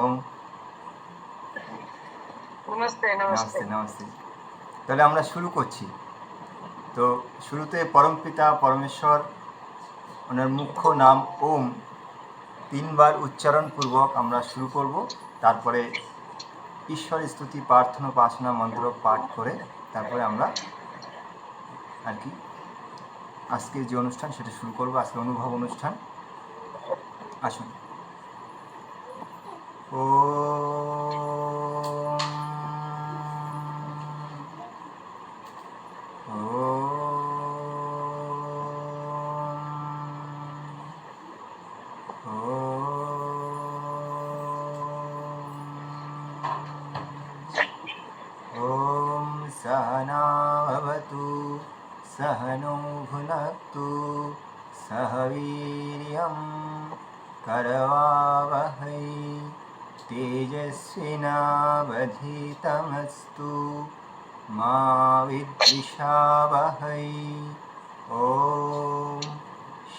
ওম নমস্তে নমস্তে নমস্তে। তাহলে আমরা শুরু করছি। তো শুরুতে পরমপিতা পরমেশ্বর ওনার মুখ্য নাম ওম 3 বার উচ্চারণপূর্বক আমরা শুরু করব। তারপরে ঈশ্বর স্তুতি প্রার্থনা উপাসনা মন্ত্র পাঠ করে তারপরে আমরা আর কি আজকের যে অনুষ্ঠান সেটা শুরু করব। আজকে অনুভব অনুষ্ঠান। আসুন। ও सहनावतु सहनो भुनक्तु सह वीर्यं करवावहै तेजस्विनावधीतमस्तु मा विद्विषावहै। ॐ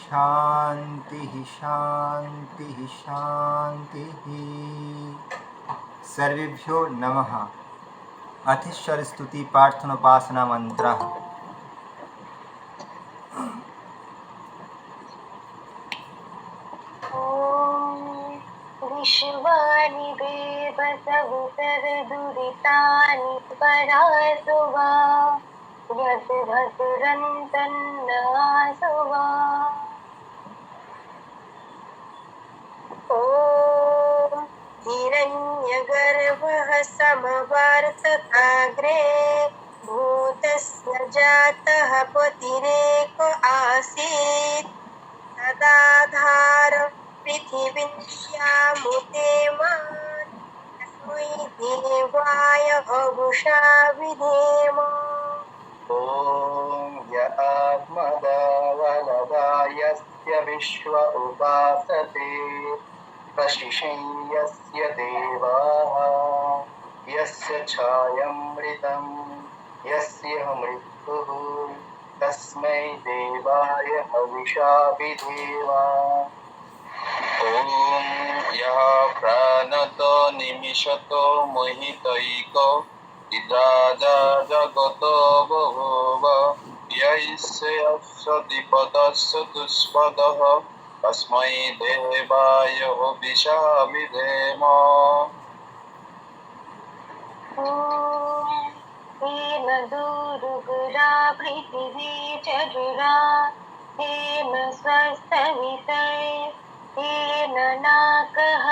शान्तिः शान्तिः शान्तिः। सर्वेभ्यो नमः। अथीश्वर स्तुति प्रार्थनोपासना मंत्र। विश्वानि देवसवितरदुरितानि परासु वा यद्भसुरन्तन्नासु वा। ॐ हिरण्यगर्भः समवर्तताग्रे भूतस्य जातः पतिरेक आसीत् तदाधार पृथिवीश्यामुते मान् तस्मै देवाय हविषा विधेम। ॐ य आत्मदावलदायस्य विश्व उपासते प्रशिषं यस्य देवाः यस्य छायमृतं यस्य मृत्युः तस्मै देवाय हविषा विधेम। ॐ यः प्राणतो निमिषतो मोहितैको इदाजा जगतो बभूव यस्य द्विपदस्य दुष्पदः तस्मै देवाय हविषा विधेम। हेन दूरुगुरा पृथिवी चरुरा हेन स्वस्थवितै हेन नाकः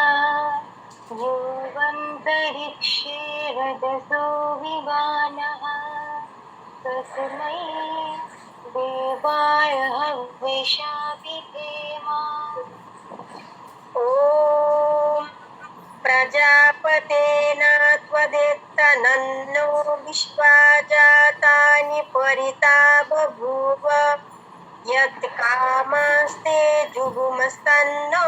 योऽन्तरिक्षे रजसो विमानः तस्मै देवाय हविषा विधेम। ॐ प्रजापतेन त्वदेत्तनन्नो विश्वा जातानि परिता बभूव यत् कामास्ते जुगुमस्तन्नो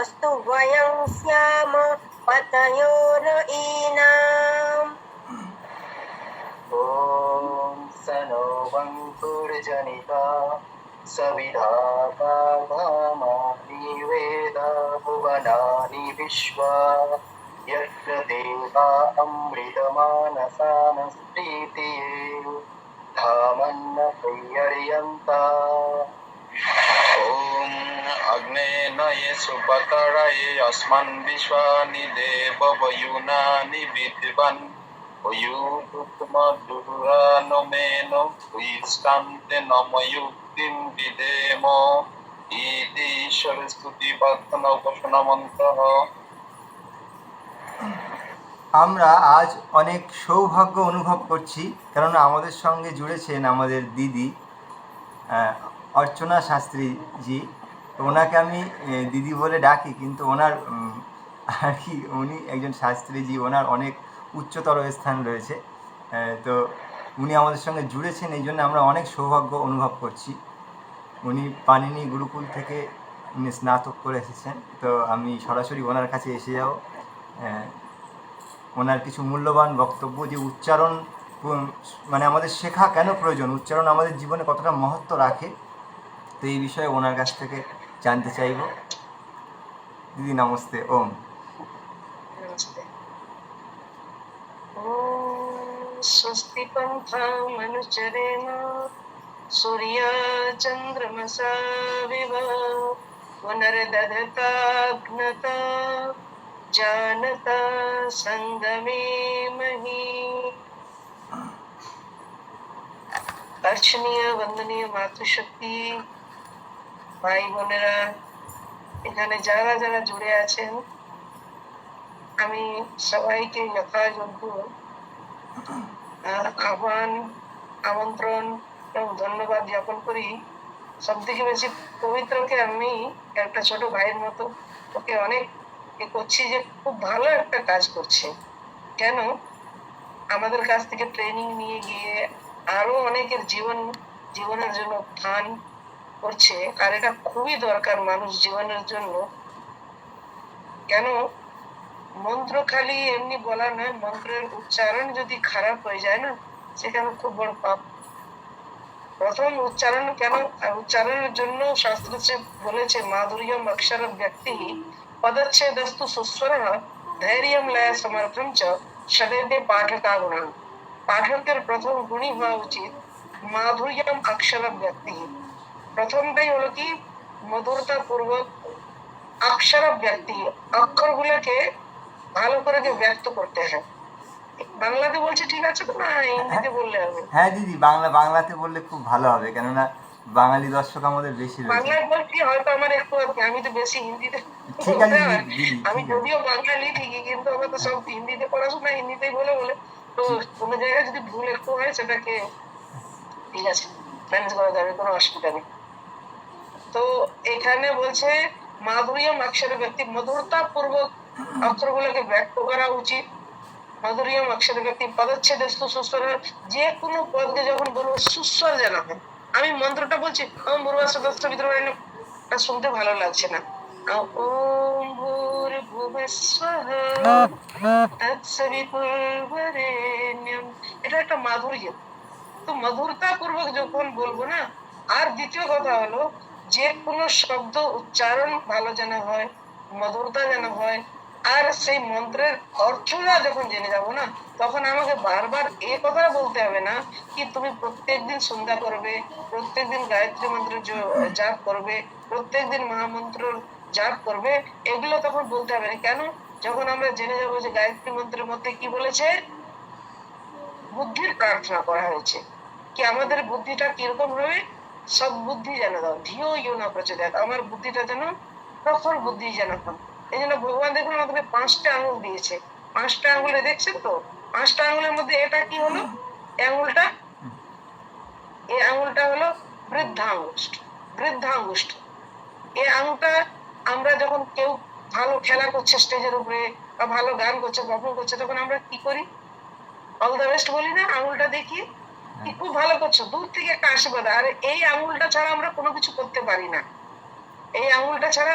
अस्तु वयं स्याम पतयोर ईनाम्। ॐ सनो वन्तुर्जनिता सविधातामानि वेदा भुवनानि विश्वा यत्र देवा अमृतमानसानस्प्रीतिये धामन्न पर्यर्यन्ता। ॐ अग्नेनये सुपतरये अस्मन् विश्वानि देव वयुनानि विद्वन् वयुरुक्मधुरानो मेनो उयिष्टान्ते नमयुक्तिं विधेम। इति ঈশ্বর স্তুতি প্রার্থনা উপাসনা মন্ত্র। আমরা আজ অনেক সৌভাগ্য অনুভব করছি, কেননা আমাদের সঙ্গে জুড়েছেন আমাদের দিদি অর্চনা শাস্ত্রীজি। তো ওনাকে আমি দিদি বলে ডাকি, কিন্তু ওনার আর কি উনি একজন শাস্ত্রীজি, ওনার অনেক উচ্চতর স্থান রয়েছে। তো উনি আমাদের সঙ্গে জুড়েছেন, এই জন্য আমরা অনেক সৌভাগ্য অনুভব করছি। উনি পানিনি গুরুকুল থেকে উনি স্নাতক করে এসেছেন। তো আমি সরাসরি ওনার কাছে এসে যাব। ওনার কিছু মূল্যবান বক্তব্য, যে উচ্চারণ মানে আমাদের শেখা কেন প্রয়োজন, উচ্চারণ আমাদের জীবনে কতটা মহত্ব রাখে, তো এই বিষয়ে ওনার কাছ থেকে জানতে চাইব। দিদি নমস্তে। ওম। नमस्ते। ॐ स्वस्ति पन्थामनुचरेण सूर्या चन्द्रमसा विव पुनर्दधताग्नता जानता संगमे मही। अर्चनीय वंदनीय मातৃশক্তি ভাই বোনেরা, এখানে যারা যারা জুড়ে আছেন, আমি সবাইকে যথাযোগ্য আহ্বান, আমন্ত্রণ এবং ধন্যবাদ জ্ঞাপন করি। সব থেকে বেশি পবিত্রকে আমি একটা ছোট ভাইয়ের মতো ওকে অনেক করছি যে খুব ভালো একটা কাজ করছে। কেন? আমাদের কাছ থেকে ট্রেনিং নিয়ে গিয়ে আরো অনেকের জীবনের জন্য উত্থান করছে, আর এটা খুবই দরকার মানুষ জীবনের জন্য। কেন? মন্ত্র খালি এমনি বলা নয়, মন্ত্রের উচ্চারণ যদি খারাপ হয়ে যায় না, সেখানে খুব বড় পাপ। প্রথম উচ্চারণ কেন? উচ্চারণের জন্য শাস্ত্র বলেছে মাধুর্যম অক্ষর ব্যক্তি পদচ্ছেদস্তু সুস্বর ধৈর্যম লয় সমর্থম চ সদেদে পাঠকাগুণ। পাঠকের প্রথম গুণই হওয়া উচিত মাধুর্যম অক্ষর ব্যক্তি। প্রথমটাই হলো কি মধুরতা পূর্বক অক্ষর ব্যক্তি, অক্ষরগুলোকে ভালো করে ব্যক্ত করতে হয়। বাংলাতে বলছে ঠিক আছে তো, না হিন্দিতে বললে হবে? হ্যাঁ দিদি, বাংলাতে বললে খুব ভালো হবে, কেননা বাঙালি দর্শক আমাদের বেশি রয়েছে। বাংলায় বলছি হয়তো আমার একটু, আমি তো বেশি হিন্দিতে। ঠিক আছে দিদি, আমি যদিও বাঙালি ঠিকই, কিন্তু আমার তো সব হিন্দিতে পড়াশোনা, হিন্দিতেই বলে তো কোনো জায়গায় যদি ভুল একটু হয় সেটাকে ঠিক আছে ম্যানেজ করা যাবে, কোনো অসুবিধা নেই। তো এখানে বলছে মাধুর্যম অক্ষর ব্যক্তি, মধুরতা পূর্বক অক্ষরগুলোকে ব্যক্ত করা উচিত। মাধুর্যম অক্ষর ব্যক্তি পদচ্ছেদস্তু সুস্বর, যে কোনো পদকে যখন বলবো সুস্বর যেন হয়। আমি মন্ত্রটা বলছি ওম ভূর্ভুবস্সুঃ বিতুর্বরেণ্যং, শুনতে ভালো লাগছে না। ওম ভূর্ভুবস্সুঃ তৎসবিতুর্বরেণ্যং, এটা একটা মাধুর্য। তো মধুরতা পূর্বক যখন বলবো না। আর দ্বিতীয় কথা হলো যে কোনো শব্দ উচ্চারণ ভালো যেন হয়, মধুরতা যেন হয়। আর সেই মন্ত্রের অর্থটা যখন জেনে যাবো না, তখন আমাকে বারবার এই কথা বলতে হবে না কি তুমি প্রত্যেকদিন সন্ধ্যা করবে, প্রত্যেকদিন গায়ত্রী মন্ত্র জাপ করবে, প্রত্যেকদিন মহামন্ত্র জাপ করবে, এগুলো তখন বলতে হবে না। কেন? যখন আমরা জেনে যাবো যে গায়ত্রী মন্ত্রের মধ্যে কি বলেছে, বুদ্ধির প্রার্থনা করা হয়েছে, কি আমাদের বুদ্ধিটা কিরকম হবে, সব বুদ্ধি যেন দাও, ধিও ইউনা প্রচোদয়াৎ, আমার বুদ্ধিটা যেন প্রখর বুদ্ধি যেন হয়। এই জন্য ভগবান দেখুন আমাদের 5টা আঙুল দিয়েছে। 5টা আঙুলে দেখছেন তো, 5টা আঙুলের মধ্যে এটা কি হলো, আঙুলটা, এই আঙুলটা হলো বৃদ্ধাঙ্গুষ্ঠ। বৃদ্ধাঙ্গুষ্ঠ এই আঙুলটা আমরা যখন কেউ ভালো খেলা করছে স্টেজের উপরে বা ভালো গান করছে, পারফর্ম করছে, তখন আমরা কি করি, অল দ্য বেস্ট বলি না, আঙুলটা দেখি কি খুব ভালো করছো, দূর থেকে একটা আশীর্বাদ। আর এই আঙুলটা ছাড়া আমরা কোনো কিছু করতে পারি না। এই আঙুলটা ছাড়া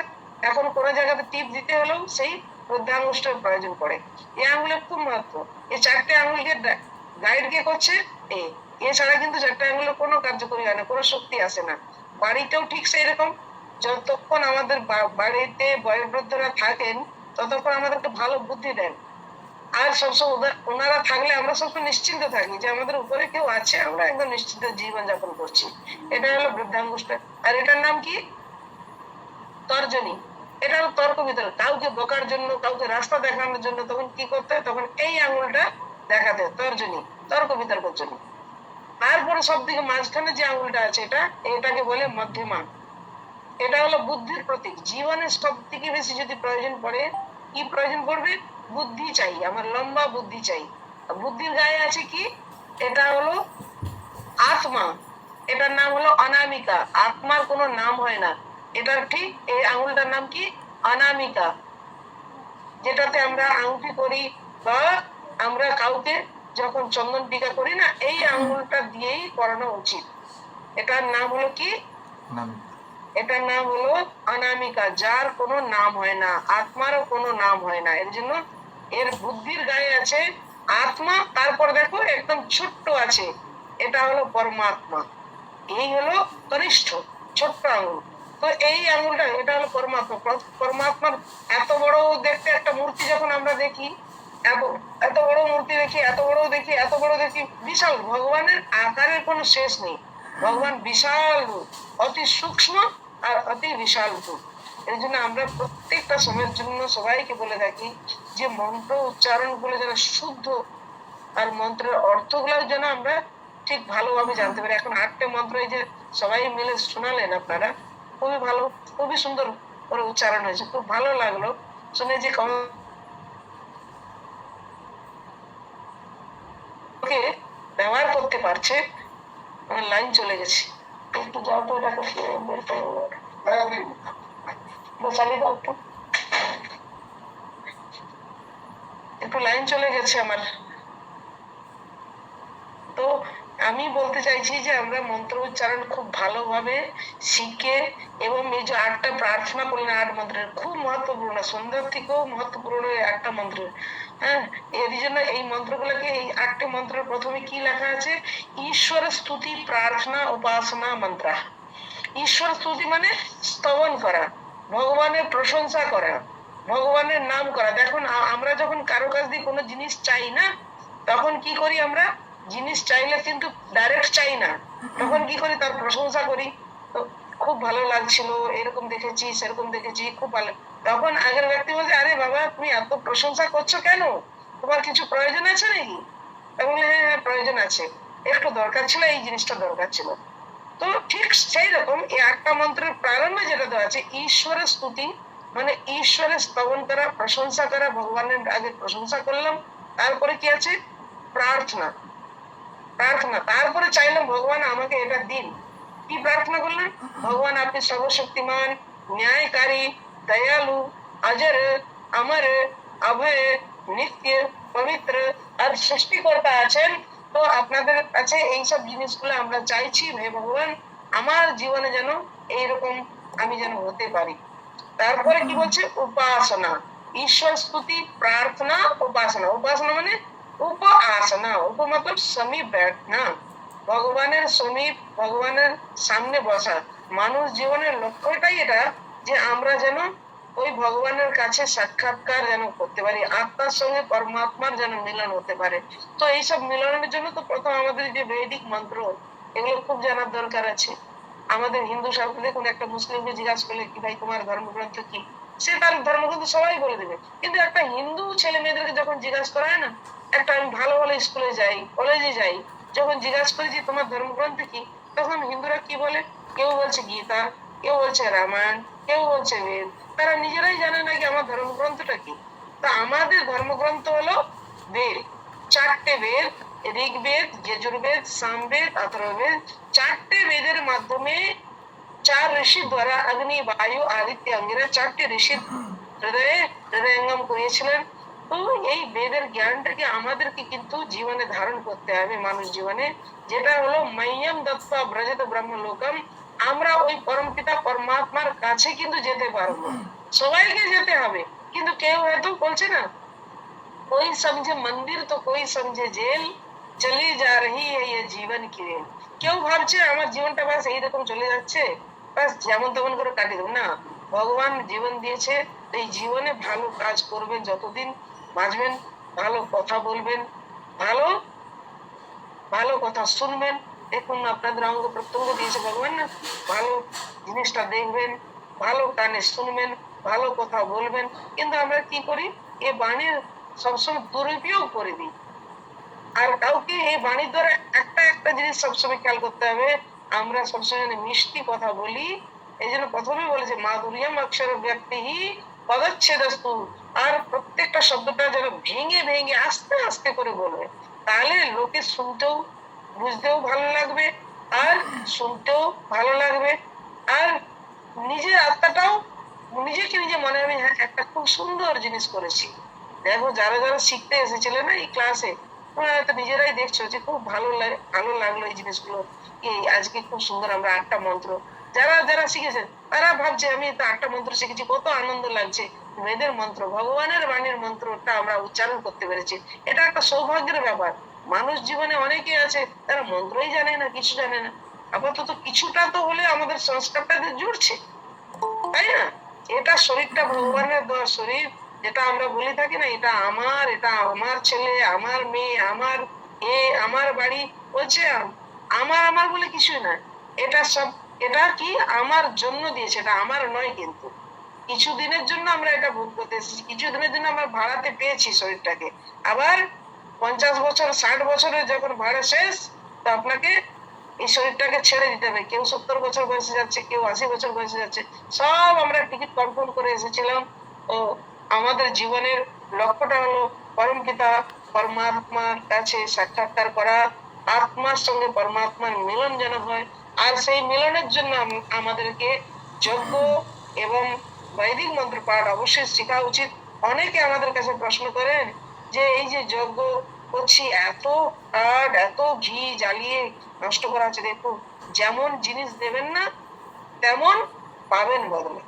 এখন কোনো জায়গাতে টিপ দিতে হলেও সেই বৃদ্ধাঙ্গুষ্ঠের প্রয়োজন পড়ে। এই আঙুলের খুব মাত্র, এই 4টে আঙুলকে গাইড কে করছে এছাড়া কিন্তু 4টে আঙুলের কোনো কার্যকরী হয় না, কোনো শক্তি আসে না। বাড়িতেও ঠিক সেই রকম, যতক্ষণ আমাদের বাড়িতে বয়োবৃদ্ধরা থাকেন ততক্ষণ আমাদেরকে ভালো বুদ্ধি দেন। আর সবসময় ওনারা থাকলে আমরা সবসময় নিশ্চিন্ত থাকি যে আমাদের উপরে কেউ আছে, আমরা একদম নিশ্চিন্ত জীবন যাপন করছি। এটা হলো বৃদ্ধাঙ্গুষ্ঠ। আর এটার নাম কি, তর্জনী। এটা হলো তর্ক বিতর্ক, কাউকে বকার জন্য, কাউকে রাস্তা দেখানোর জন্য তখন কি করতে হয়, তখন এই আঙুলটা দেখাতে হয়, তর্জনী, তর্ক বিতর্কের জন্য। তারপরে সব দিকে মাঝখানে যে আঙুলটা আছে এটাকে বলে মধ্যমা। এটা হলো বুদ্ধির প্রতীক। জীবনে সব থেকে বেশি যদি প্রয়োজন পড়ে, কি প্রয়োজন পড়বে, বুদ্ধি চাই, আমার লম্বা বুদ্ধি চাই। বুদ্ধির গায়ে আছে কি, এটা হলো আত্মা, এটার নাম হলো অনামিকা। আত্মার কোনো নাম হয় না, এটার ঠিক এই আঙুলটার নাম কি, অনামিকা। যেটাতে আমরা আংটি করি বা আমরা কাউকে যখন চন্দন টিকা করি না, এই আঙুলটা দিয়েই করানো উচিত। এটার নাম হলো কি, এটার নাম হলো অনামিকা, যার কোনো নাম হয় না, আত্মারও কোনো নাম হয় না। এর জন্য এর বুদ্ধির গায়ে আছে আত্মা, তারপর দেখো একদম ছোট্ট আছে, এটা হলো পরমাত্মা। এই হলো কনিষ্ঠ ছোট্ট আঙুল। তো এই আঙুলটা এটা হলো পরমাত্মা। পরমাত্মার এত বড় দেখতে একটা মূর্তি যখন আমরা দেখি, এত এত বড় মূর্তি দেখি, এত বড় দেখি, এত বড় দেখি, বিশাল। ভগবানের আকারের কোনো শেষ নেই। ভগবান বিশাল রূপ, অতি সূক্ষ্ম আর অতি বিশাল রূপ। এই জন্য আমরা প্রত্যেকটা সময়ের জন্য সবাইকে বলে থাকি যে মন্ত্র উচ্চারণ গুলো যেন শুদ্ধ, আর মন্ত্রের অর্থগুলো যেন আমরা ঠিক ভালোভাবে জানতে পারি। এখন 8টে মন্ত্র এই যে সবাই মিলে শোনালেন আপনারা, খুবই ভালো, খুবই সুন্দর করে উচ্চারণ হয়েছে, খুব ভালো লাগলো শুনে যে ব্যবহার করতে পারছে। আমার লাইন চলে গেছে, একটু যাও তো, এটাকে চালিয়ে দাও একটু, একটু লাইন চলে গেছে আমার। তো আমি বলতে চাইছি যে আমরা মন্ত্র উচ্চারণ খুব ভালোভাবে শিখে, এবং এই যে 8টা প্রার্থনা করলেন 8 মন্ত্রের, খুব মহত্বপূর্ণ, সন্ধ্যার থেকেও মহত্বপূর্ণ এই 8টা মন্ত্র। হ্যাঁ, এর জন্য এই মন্ত্রগুলোকে, এই 8টে মন্ত্রের প্রথমে কি লেখা আছে? ঈশ্বর স্তুতি প্রার্থনা উপাসনা মন্ত্র। ঈশ্বর স্তুতি মানে স্তবন করা, ভগবানের প্রশংসা করা, ভগবানের নাম করা। দেখুন আমরা যখন কারো কাছ দিয়ে কোনো জিনিস চাই না, তখন কি করি আমরা? জিনিস চাইলে কিন্তু ডাইরেক্ট চাই না, তখন কি করি? তার প্রশংসা করি। তো খুব ভালো লাগছিল, এরকম দেখেছি, সেরকম দেখেছি, খুব ভালো। তখন আগের ব্যক্তি বলছে, আরে বাবা তুমি এত প্রশংসা করছো কেন? তোমার কিছু প্রয়োজন আছে নাকি? তখন হ্যাঁ হ্যাঁ প্রয়োজন আছে, একটু দরকার ছিল, এই জিনিসটা দরকার ছিল। তো ঠিক সেই রকম এই 8টা মন্ত্রের প্রারম্ভে যেটা দেওয়া আছে, ঈশ্বরের স্তুতি মানে ঈশ্বরের স্তবন করা, প্রশংসা করা, ভগবানের আগে প্রশংসা করলাম। তারপরে কি আছে? প্রার্থনা। প্রার্থনা, তারপরে চাইলাম ভগবান আমাকে এটা দিন। কি প্রার্থনা করলেন? ভগবান আপনি সর্বশক্তিমান, ন্যায়কারী, দয়ালু, অজর, অমর, অভয়, নিত্য, পবিত্র আর সৃষ্টিকর্তা আছেন। তো আপনাদের কাছে এইসব জিনিসগুলো আমরা চাইছি, হে ভগবান আমার জীবনে যেন এইরকম আমি যেন হতে পারি। তারপরে কি বলছে? উপাসনা। ঈশ্বর স্তুতি প্রার্থনা উপাসনা। উপাসনা মানে উপাসনা, উপ মতলব সমীপ बैठना, ভগবানের সমীপ, ভগবানের সামনে বসা। মানুষ জীবনের লক্ষ্যটাই এটা যে আমরা যেন ওই ভগবানের কাছে সাক্ষাৎকার যেন করতে পারি, আত্মার সঙ্গে পরমাত্মার যেন মিলন হতে পারে। তো এইসব মিলনের জন্য তো প্রথম আমাদের যে বৈদিক মন্ত্র, এগুলো খুব জানার দরকার আছে। আমাদের হিন্দু শাস্ত্রে দেখুন, একটা মুসলিমকে জিজ্ঞাসা করলে কি ভাই তোমার ধর্মগ্রন্থ কি, সে তার ধর্মগ্রন্থ সবাই বলে দেবে। কিন্তু একটা হিন্দু ছেলে মেয়েদেরকে যখন জিজ্ঞাসা করা হয় না, একটা আমি ভালো ভালো স্কুলে যাই, কলেজে যাই, যখন জিজ্ঞাসা করি যে তোমার ধর্মগ্রন্থ কি, তখন হিন্দুরা কি বলে? কেউ বলছে গীতা, কেউ বলছে রামায়ণ, কেউ বলছে বেদ। তারা নিজেরাই জানে না কি আমার ধর্মগ্রন্থটা কি। তা আমাদের ধর্মগ্রন্থ হলো বেদ, 4টে বেদ, ঋগ্বেদ, যজুর্বেদ, সামবেদ, অথর্ববেদ। 4টে বেদের মাধ্যমে 4 ঋষি দ্বারা অগ্নি, বায়ু, আদিত্য, অঙ্গিরা 4টে ঋষি হৃদয়ঙ্গম করিয়েছিলেন। তো এই বেদের জ্ঞানটাকে আমাদেরকে কিন্তু জীবনে ধারণ করতে হবে, মানুষ জীবনে, যেটা হলো মহ্যম দত্ত ব্রজত ব্রহ্মলোকম। আমরা ওই পরমপিতা পরমাত্মার কাছে কিন্তু যেতে পারবো, সবাইকে যেতে হবে। কিন্তু কেউ হয়তো বলছে না, कोई समझे मंदिर तो कोई समझे जेल, চলে যা রহি এই জীবন কি রেল। কেউ ভাবছে আমার জীবনটা বাস এইরকম চলে যাচ্ছে, বাস যেমন তেমন করে কাটিয়ে দেবো না। ভগবান জীবন দিয়েছে, এই জীবনে ভালো কাজ করবেন, যতদিন বাঁচবেন ভালো কথা বলবেন, ভালো ভালো কথা শুনবেন। দেখুন আপনাদের অঙ্গ প্রত্যঙ্গ দিয়েছে ভগবান না, ভালো জিনিসটা দেখবেন, ভালো কানে শুনবেন, ভালো কথা বলবেন। কিন্তু আমরা কি করি? এ বাণীর সবসময় দুরুপয়োগ করে দিই। আর কাউকে এই বাণীর দ্বারা একটা একটা জিনিস সবসময় খেয়াল করতে হবে, আমরা সবসময় মিষ্টি কথা বলি। এই জন্য প্রথমে বলেছে মাধুর্যম অক্ষর ব্যক্তি পদচ্ছেদস্তু। আর প্রত্যেকটা শব্দটা যেন ভেঙে ভেঙে আস্তে আস্তে করে বলবে, তাহলে লোকে শুনতেও বুঝতেও ভালো লাগবে, আর শুনতেও ভালো লাগবে, আর নিজের আত্মাটাও, নিজেকে নিজে মনে হবে হ্যাঁ একটা খুব সুন্দর জিনিস করেছি। দেখো যারা যারা শিখতে এসেছিলে না এই ক্লাসে, তোমরা হয়তো নিজেরাই দেখছো যে খুব ভালো লাগলো এই জিনিসগুলো। এই আজকে খুব সুন্দর আমরা 8টা মন্ত্র, যারা যারা শিখেছে তারা ভাবছে আমি তো 8টা মন্ত্র শিখেছি, কত আনন্দ লাগছে। বেদের মন্ত্র, ভগবানের বাণীর মন্ত্রটা আমরা উচ্চারণ করতে পেরেছি, এটা একটা সৌভাগ্যের ব্যাপার। মানুষ জীবনে অনেকে আছে তারা মন্ত্রই জানে না, কিছু জানে না। আপাতত কিছুটা তো হলে আমাদের সংস্কারটা জুড়ছে, তাই না? এটা শরীরটা ভগবানের দেওয়া শরীর, যেটা আমরা বলে থাকি না, এটা আমার ছেলে, আমার মেয়ে, আমার বাড়ি। বলছে আমার আমার বলে কিছুই না, এটা সব, এটা কি আমার জন্য দিয়েছে, এটা আমার নয়। কিন্তু কিছুদিনের জন্য আমরা এটা ভোগ করতে এসেছি, কিছুদিনের জন্য আমরা ভাড়াতে পেয়েছি শরীরটাকে। আবার 50 বছর 60 বছরের যখন ভাড়া শেষ, তো আপনাকে এই শরীরটাকে ছেড়ে দিতে হবে। কেউ 70 বছর বয়সে যাচ্ছে, কেউ 80 বছর বয়সে যাচ্ছে। সব আমরা টিকিট কনফার্ম করে এসেছিলাম। তো আমাদের জীবনের লক্ষ্যটা হলো পরমপিতা পরমাত্মার কাছে সাক্ষাৎকার করা, আত্মার সঙ্গে পরমাত্মার মিলন যেন হয়। আর সেই মিলনের জন্য আমাদেরকে যজ্ঞ এবং বৈদিক মন্ত্র পাঠ অবশ্যই শেখা উচিত। অনেকে আমাদের কাছে প্রশ্ন করেন যে এই যে যজ্ঞ করছি, এত কাঠ এত ঘি জ্বালিয়ে নষ্ট করা হচ্ছে। দেখুন, যেমন জিনিস দেবেন না তেমন পাবেন বদলে।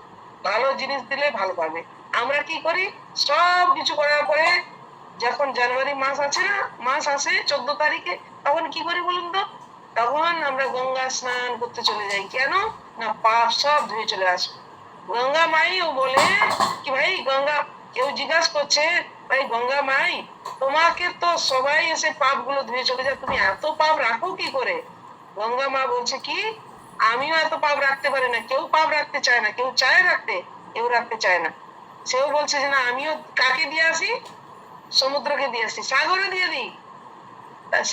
ভালো জিনিস দিলে ভালো পাবে। আমরা কি করি, সব কিছু করার পরে যখন জানুয়ারি মাস আছে না, মাস আসে 14 তারিখে, তখন কি করি বলুন তো? তখন আমরা গঙ্গা স্নান করতে চলে যাই। কেন না, পাপ সব ধুয়ে চলে আসবে। গঙ্গা মাইও বলে কি, ভাই গঙ্গা, কেউ জিজ্ঞাসা করছে, ভাই গঙ্গা মাই, তোমাকে তো সবাই এসে পাপ গুলো ধুয়ে চলে যায়, তুমি এত পাপ রাখো কি করে? গঙ্গা মা বলছে কি, আমিও এত পাপ রাখতে পারি না। কেউ পাপ রাখতে চায় না, কেউ চায় রাখতে, কেউ রাখতে চায় না। সেও বলছে যে না, আমিও কাকে দিয়ে আসি, সমুদ্রকে দিয়ে আসি, সাগরে দিয়ে দিই।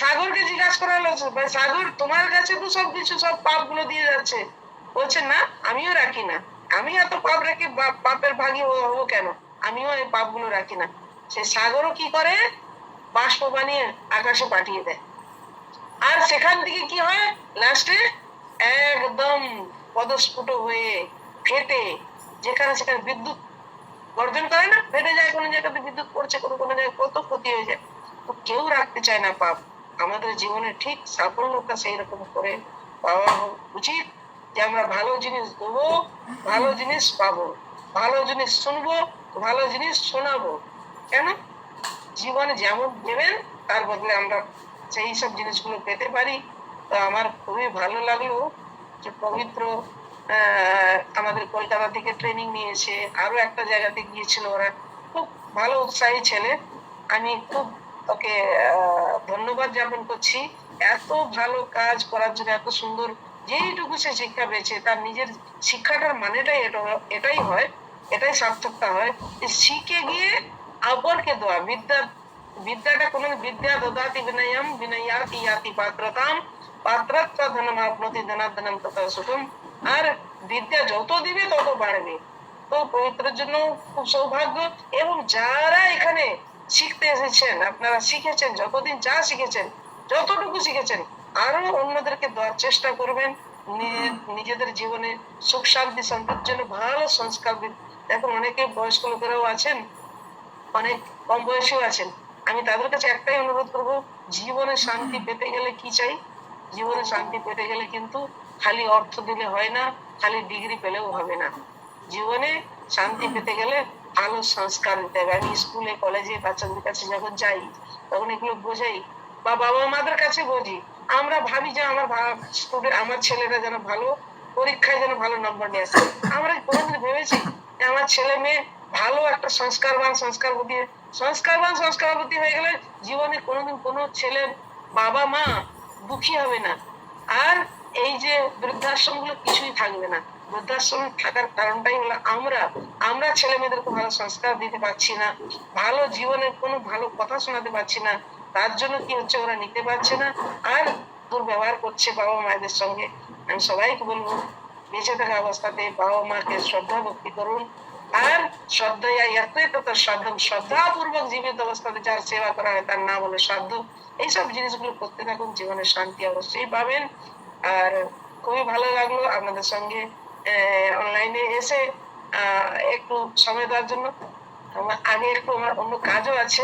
সাগরকে জিজ্ঞাসা করা হলো, ভাই সাগর, তোমার কাছে তো সবকিছু, সব পাপ গুলো দিয়ে যাচ্ছে। বলছে না, আমিও রাখি না। আমি এত পাপ রেখে পাপের ভাগী হবো কেন? আমিও এই পাপ গুলো রাখি না। সে সাগরও কি করে, বাষ্প বানিয়ে আকাশে পাঠিয়ে দেয়। আর সেখান থেকে কি হয়, লাস্টে একদম পদস্ফুট হয়ে ফেটে, যেখানে সেখানে বিদ্যুৎ গর্জন করে না, ফেটে যায়। কোনো জায়গাতে বিদ্যুৎ পড়ছে, কোনো কোনো জায়গায় কত ক্ষতি হয়ে যায়। তো কেউ রাখতে চায় না পাপ। আমাদের জীবনে ঠিক সাফল্যতা সেই রকম করে পাওয়া উচিত, যে আমরা ভালো জিনিস দেবো, ভালো জিনিস পাবো, ভালো জিনিস শুনবো, ভালো জিনিস শোনাবো। কেন? জীবনে যেমন দেবেন তার বদলে আমরা সেই সব জিনিসগুলো পেতে পারি। তো আমার খুবই ভালো লাগলো যে পবিত্র আমাদের কলকাতা থেকে ট্রেনিং নিয়েছে, আরো একটা জায়গাতে গিয়েছিল ওরা। খুব ভালো উৎসাহী ছেলে, আমি খুব ওকে ধন্যবাদ জ্ঞাপন করছি। এত ভালো কাজ করার জন্য, এত সুন্দর যেইটুকু সে শিক্ষা পেয়েছে, তার নিজের শিক্ষাটার মানেটাই এটাই হয়, এটাই সার্থকতা হয় যে শিখে গিয়ে অপরকে দেওয়া। বিদ্যাটা কোন, বিদ্যা দদাতি বিনয়ম বিনয়াতি ইয়াতি পাত্রতাম পাত্রত্ব ধনম আপনতি ধনাধনম তথা সুখম। আর বিদ্যা যত দিবে তত বাড়বে। তো পবিত্রের জন্য খুব সৌভাগ্য। এবং যারা এখানে শিখতে এসেছেন, আপনারা শিখেছেন, যতদিন যা শিখেছেন, যতটুকু শিখেছেন, আরো অন্যদেরকে দেওয়ার চেষ্টা করবেন। নিজেদের জীবনে সুখ শান্তি সমৃদ্ধির জন্য ভালো সংস্কার দিন। দেখুন, অনেকে বয়স্ক লোকেরাও আছেন, অনেক কম বয়সীও আছেন। আমি তাদের কাছে একটাই অনুরোধ করবো, জীবনে শান্তি পেতে গেলে কি চাই? জীবনে শান্তি পেতে গেলে কিন্তু খালি অর্থ দিলে হয় না, খালি ডিগ্রি পেলেও হবে না। জীবনে শান্তি পেতে গেলে ভালো সংস্কার দিতে হবে। আমি স্কুলে কলেজে বাচ্চাদের কাছে যখন যাই, তখন এগুলো বোঝাই, বা বাবা মাদের কাছে বুঝি। আমরা ভাবি যে আমার ছেলেরা যেন ভালো পরীক্ষায় যেন ভালো নম্বর নিয়ে আসে। আমরা কোনোদিন ভেবেছি যে আমার ছেলে মেয়ে ভালো একটা সংস্কারবতী হয়ে গেলে জীবনে কোনোদিন কোনো ছেলের বাবা মা দুঃখী হবে না। আর এই যে বৃদ্ধাশ্রম গুলো কিছুই থাকবে না। বৃদ্ধাশ্রম থাকার কারণটাই হলো আমরা ছেলে মেয়েদেরকে ভালো সংস্কার দিতে পারছি না, ভালো জীবনের কোনো ভালো কথা শোনাতে পারছি না। তার জন্য কি হচ্ছে, ওরা নিতে পারছে না, আর দুর্ব্যবহার করছে বাবা মায়েদের সঙ্গে। আমি সবাইকে বলবো, বেঁচে থাকা অবস্থাতে বাবা মাকে শ্রদ্ধা ভক্তি করুন। আর শ্রদ্ধাপূর্বক জীবিত অবস্থাতে যার সেবা করা হয় তার নাম হলো শ্রাদ্ধ। এইসব জিনিসগুলো করতে থাকুন, জীবনে শান্তি অবশ্যই পাবেন। আর খুবই ভালো লাগলো আপনাদের সঙ্গে অনলাইনে এসে একটু সময় দেওয়ার জন্য। আগে একটু আমার অন্য কাজও আছে,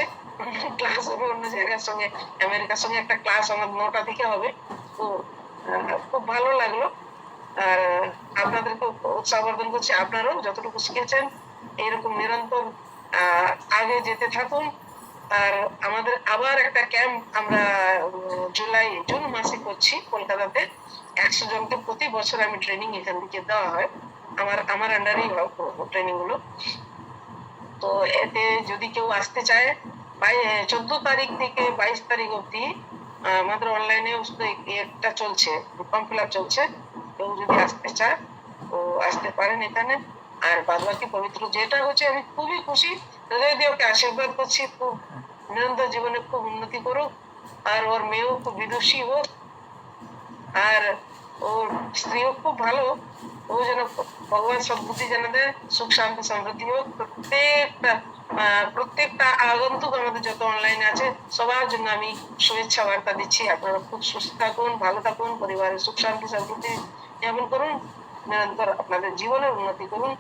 ক্লাস হবে অন্য জায়গার সঙ্গে, আমেরিকার সঙ্গে একটা ক্লাস আমার 9টা থেকে হবে। তো খুব ভালো লাগলো। আর আপনাদেরকে উৎসাহবর্ধন করছি, আপনারাও যতটুকু শিখেছেন এরকম নিরন্তর আগে যেতে থাকুন। আর আমাদের আবার একটা ক্যাম্প আমরা জুন মাসে করছি কলকাতাতে। 100 জনকে প্রতি বছর আমি ট্রেনিং এখান থেকে দেওয়া হয়। আমার আন্ডারেই হয় ট্রেনিং গুলো। তো এতে যদি কেউ আসতে চায় 14 তারিখ থেকে 22 তারিখ অব্দি আমাদের অনলাইনে একটা চলছে, ফর্ম ফিল আপ চলছে। কেউ যদি আসতে চায় তো আসতে পারেন এখানে। আর বাদ বাকি পবিত্র যেটা হচ্ছে, আমি খুবই খুশি, হৃদয় দিয়ে ওকে আশীর্বাদ করছি, খুব নিরন্তর জীবনে খুব উন্নতি করুক, আর ওর মেয়েও খুব বিদুষী হোক, আর ওর স্ত্রীও খুব ভালো। ও যেন ভগবান সদ্বুদ্ধি যেন দেয়, সুখ শান্তি সমৃদ্ধি হোক। প্রত্যেকটা আগন্তুক আমাদের যত অনলাইন আছে সবার জন্য আমি শুভেচ্ছা বার্তা দিচ্ছি। আপনারা খুব সুস্থ থাকুন, ভালো থাকুন, পরিবারের সুখ শান্তি সমৃদ্ধি যেমন করুন, নিরন্তর আপনাদের জীবনের উন্নতি করুন।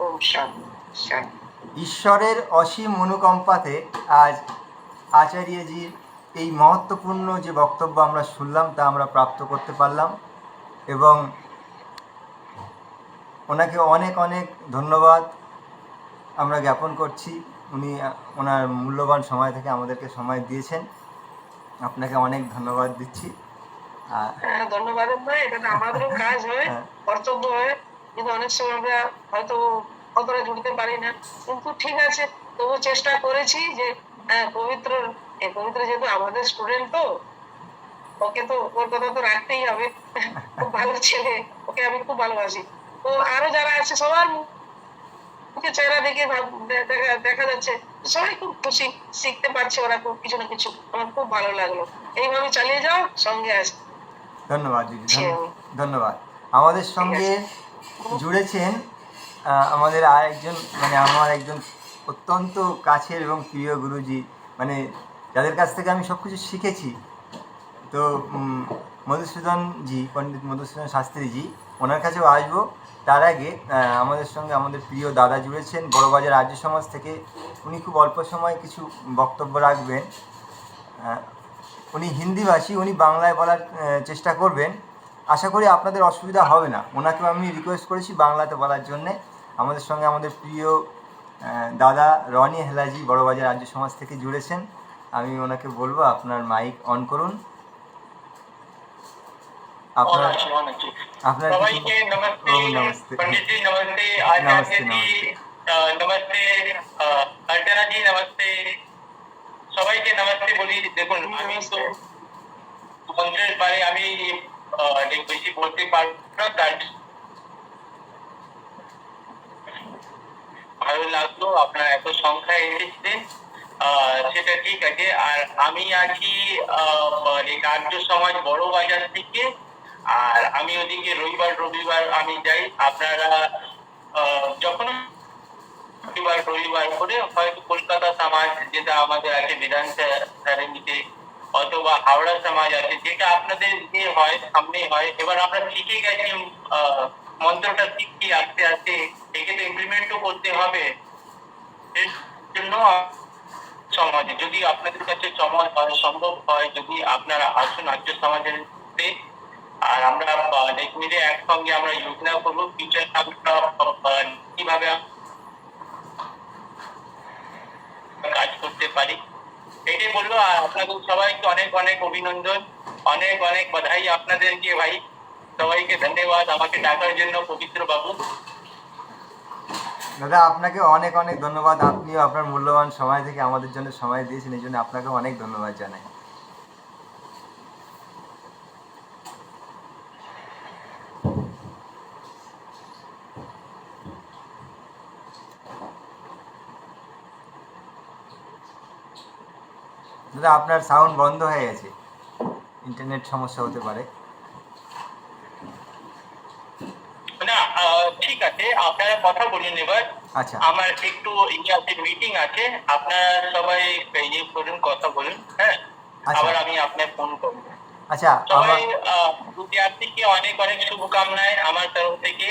ওম শান্তি শান্তি। ঈশ্বরের অসীম অনুকম্পাতে আজ আচার্যজির এই মহত্বপূর্ণ যে বক্তব্য আমরা শুনলাম তা আমরা প্রাপ্ত করতে পারলাম, এবং ওনাকে অনেক অনেক ধন্যবাদ আমরা জ্ঞাপন করছি। উনি ওনার মূল্যবান সময় থেকে আমাদেরকে সময় দিয়েছেন, আপনাকে অনেক ধন্যবাদ দিচ্ছি। হ্যাঁ, ধন্যবাদ নয়, এটা তো আমাদেরও কাজ হয়, কর্তব্য হয়, কিন্তু অনেক সময় আমরা হয়তো কতটা জুড়তে পারি না, কিন্তু ঠিক আছে, তবু চেষ্টা করেছি যে পবিত্র যেহেতু আমাদের স্টুডেন্ট, তো ওকে তো ওর কথা তো রাখতেই হবে। খুব ভালো ছেলে, ওকে আমি খুব ভালোবাসি। তো আরো যারা আছে সবার মুখে চেহারা দেখে দেখা যাচ্ছে সবাই খুব খুশি, শিখতে পারছে ওরা খুব কিছু না কিছু। আমার খুব ভালো লাগলো। এইভাবে চালিয়ে যাও, সঙ্গে আসে। ধন্যবাদ দিদি, ধন্যবাদ। আমাদের সঙ্গে জুড়েছেন আমাদের আরেকজন, মানে আমার একজন অত্যন্ত কাছের এবং প্রিয় গুরুজি, মানে যাদের কাছ থেকে আমি সব কিছু শিখেছি। তো মধুসূদনজি, পণ্ডিত মধুসূদন শাস্ত্রীজি, ওনার কাছেও আসবো। তার আগে আমাদের সঙ্গে আমাদের প্রিয় দাদা জুড়েছেন বড়বাজার আর্য সমাজ থেকে। উনি খুব অল্প সময় কিছু বক্তব্য রাখবেন। উনি হিন্দিভাষী, উনি বাংলায় বলার চেষ্টা করবেন। আশা করি আপনাদের অসুবিধা হবে না। ওনাকেও আমি রিকোয়েস্ট করেছি বাংলাতে বলার জন্যে। আমাদের সঙ্গে আমাদের প্রিয় দাদা রনি হেলাজি বড়বাজার আর্য সমাজ থেকে জুড়েছেন। আমি ওনাকে বলবো আপনার মাইক অন করুন। আপনার সবাইকে নমস্তে, নমস্তে पंडित जी नमस्ते, आचार्य जी नमस्ते, अर्चना जी नमस्ते, সবাইকে নমস্তে বলি। দেখুন, আমি তো মন্ত্রের বারে আমি বেশি বলতে পারবো না, তার ভালো লাগলো আপনারা এত সংখ্যায় এসেছেন, সেটা ঠিক আছে। আর আমি আছি আর্য সমাজ বড় বাজার থেকে, আর আমি ওদিকে রবিবার আমি যাই। আপনারা যখন রবিবার করে হয়তো কলকাতা সমাজ যেটা আমাদের আছে বিধানসভাতে, অথবা হাওড়া সমাজ আছে, যেটা আপনাদের যে হয় সামনে হয়। এবার আমরা শিখে গেছি, মন্ত্রটা শিখছি আস্তে আস্তে, একে তো ইমপ্লিমেন্টও করতে হবে। এর জন্য সমাজে যদি আপনাদের কাছে সম্ভব হয়, যদি আপনারা আসুন আর্য সমাজের, আর আমরা মিলে একসঙ্গে আমরা যোজনা করবো ফিউচার কিভাবে কাজ করতে পারি, এটাই বললো। আর আপনাদের সবাইকে অনেক অনেক অভিনন্দন, অনেক অনেক বাধাই আপনাদেরকে ভাই, সবাইকে ধন্যবাদ আমাকে ডাকার জন্য পবিত্র বাবু। দাদা আপনাকে অনেক অনেক ধন্যবাদ। আপনিও আপনার মূল্যবান সময় থেকে আমাদের জন্য সময় দিয়েছেন, এই জন্য আপনাকে অনেক ধন্যবাদ জানাই। দাদা আপনার সাউন্ড বন্ধ হয়ে গেছে, ইন্টারনেট সমস্যা হতে পারে। না, ঠিক আছে, আপনারা কথা বলুন এবার। আচ্ছা, আমার একটু মিটিং আছে, আপনারা সবাই ইয়ে করুন, কথা বলুন। হ্যাঁ, আবার আমি আপনার ফোন করবো। আচ্ছা, সবাই বিদ্যার্থীকে অনেক অনেক শুভকামনায় আমার তরফ থেকে।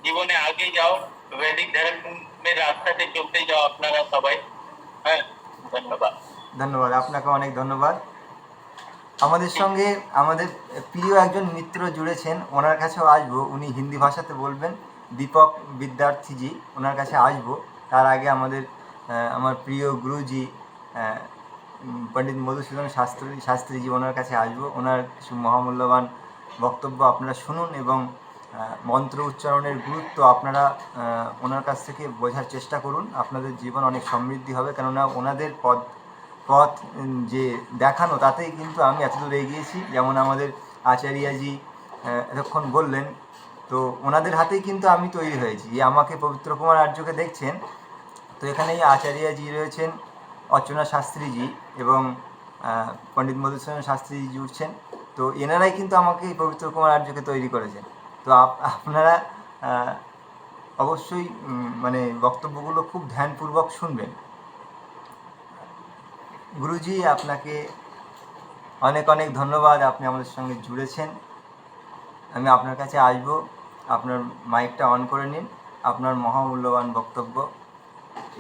জীবনে আগে যাও, বৈদিক ধর্মের রাস্তাতে চলতে যাও আপনারা সবাই। হ্যাঁ, ধন্যবাদ। ধন্যবাদ, আপনাকে অনেক ধন্যবাদ। আমাদের সঙ্গে আমাদের প্রিয় একজন মিত্র জুড়েছেন, ওনার কাছেও আসবো। উনি হিন্দি ভাষাতে বলবেন, দীপক বিদ্যার্থীজি, ওনার কাছে আসবো। তার আগে আমার প্রিয় গুরুজি পণ্ডিত মধুসূদন শাস্ত্রীজি, ওনার কাছে আসবো। ওনার কিছু মহামূল্যবান বক্তব্য আপনারা শুনুন এবং মন্ত্র উচ্চারণের গুরুত্ব আপনারা ওনার কাছ থেকে বোঝার চেষ্টা করুন। আপনাদের জীবন অনেক সমৃদ্ধি হবে, কেননা ওনাদের পথ যে দেখানো তাতেই কিন্তু আমি এতদূর এগিয়েছি। যেমন আমাদের আচার্যজি এতক্ষণ বললেন, তো ওনাদের হাতেই কিন্তু আমি তৈরি হয়েছি। যে আমাকে পবিত্র কুমার আর্যকে দেখছেন, তো এখানেই আচার্যজি রয়েছেন, অর্চনা শাস্ত্রীজি এবং পণ্ডিত মধুসূদন শাস্ত্রীজি জুড়ছেন। তো এনারাই কিন্তু আমাকে এই পবিত্র কুমার আর্যকে তৈরি করেছেন। তো আপনারা অবশ্যই মানে বক্তব্যগুলো খুব ধ্যানপূর্বক শুনবেন। গুরুজি, আপনাকে অনেক অনেক ধন্যবাদ, আপনি আমাদের সঙ্গে জুড়েছেন। আমি আপনার কাছে আসব, আপনার মাইকটা অন করে নিন। আপনার মহামূল্যবান বক্তব্য,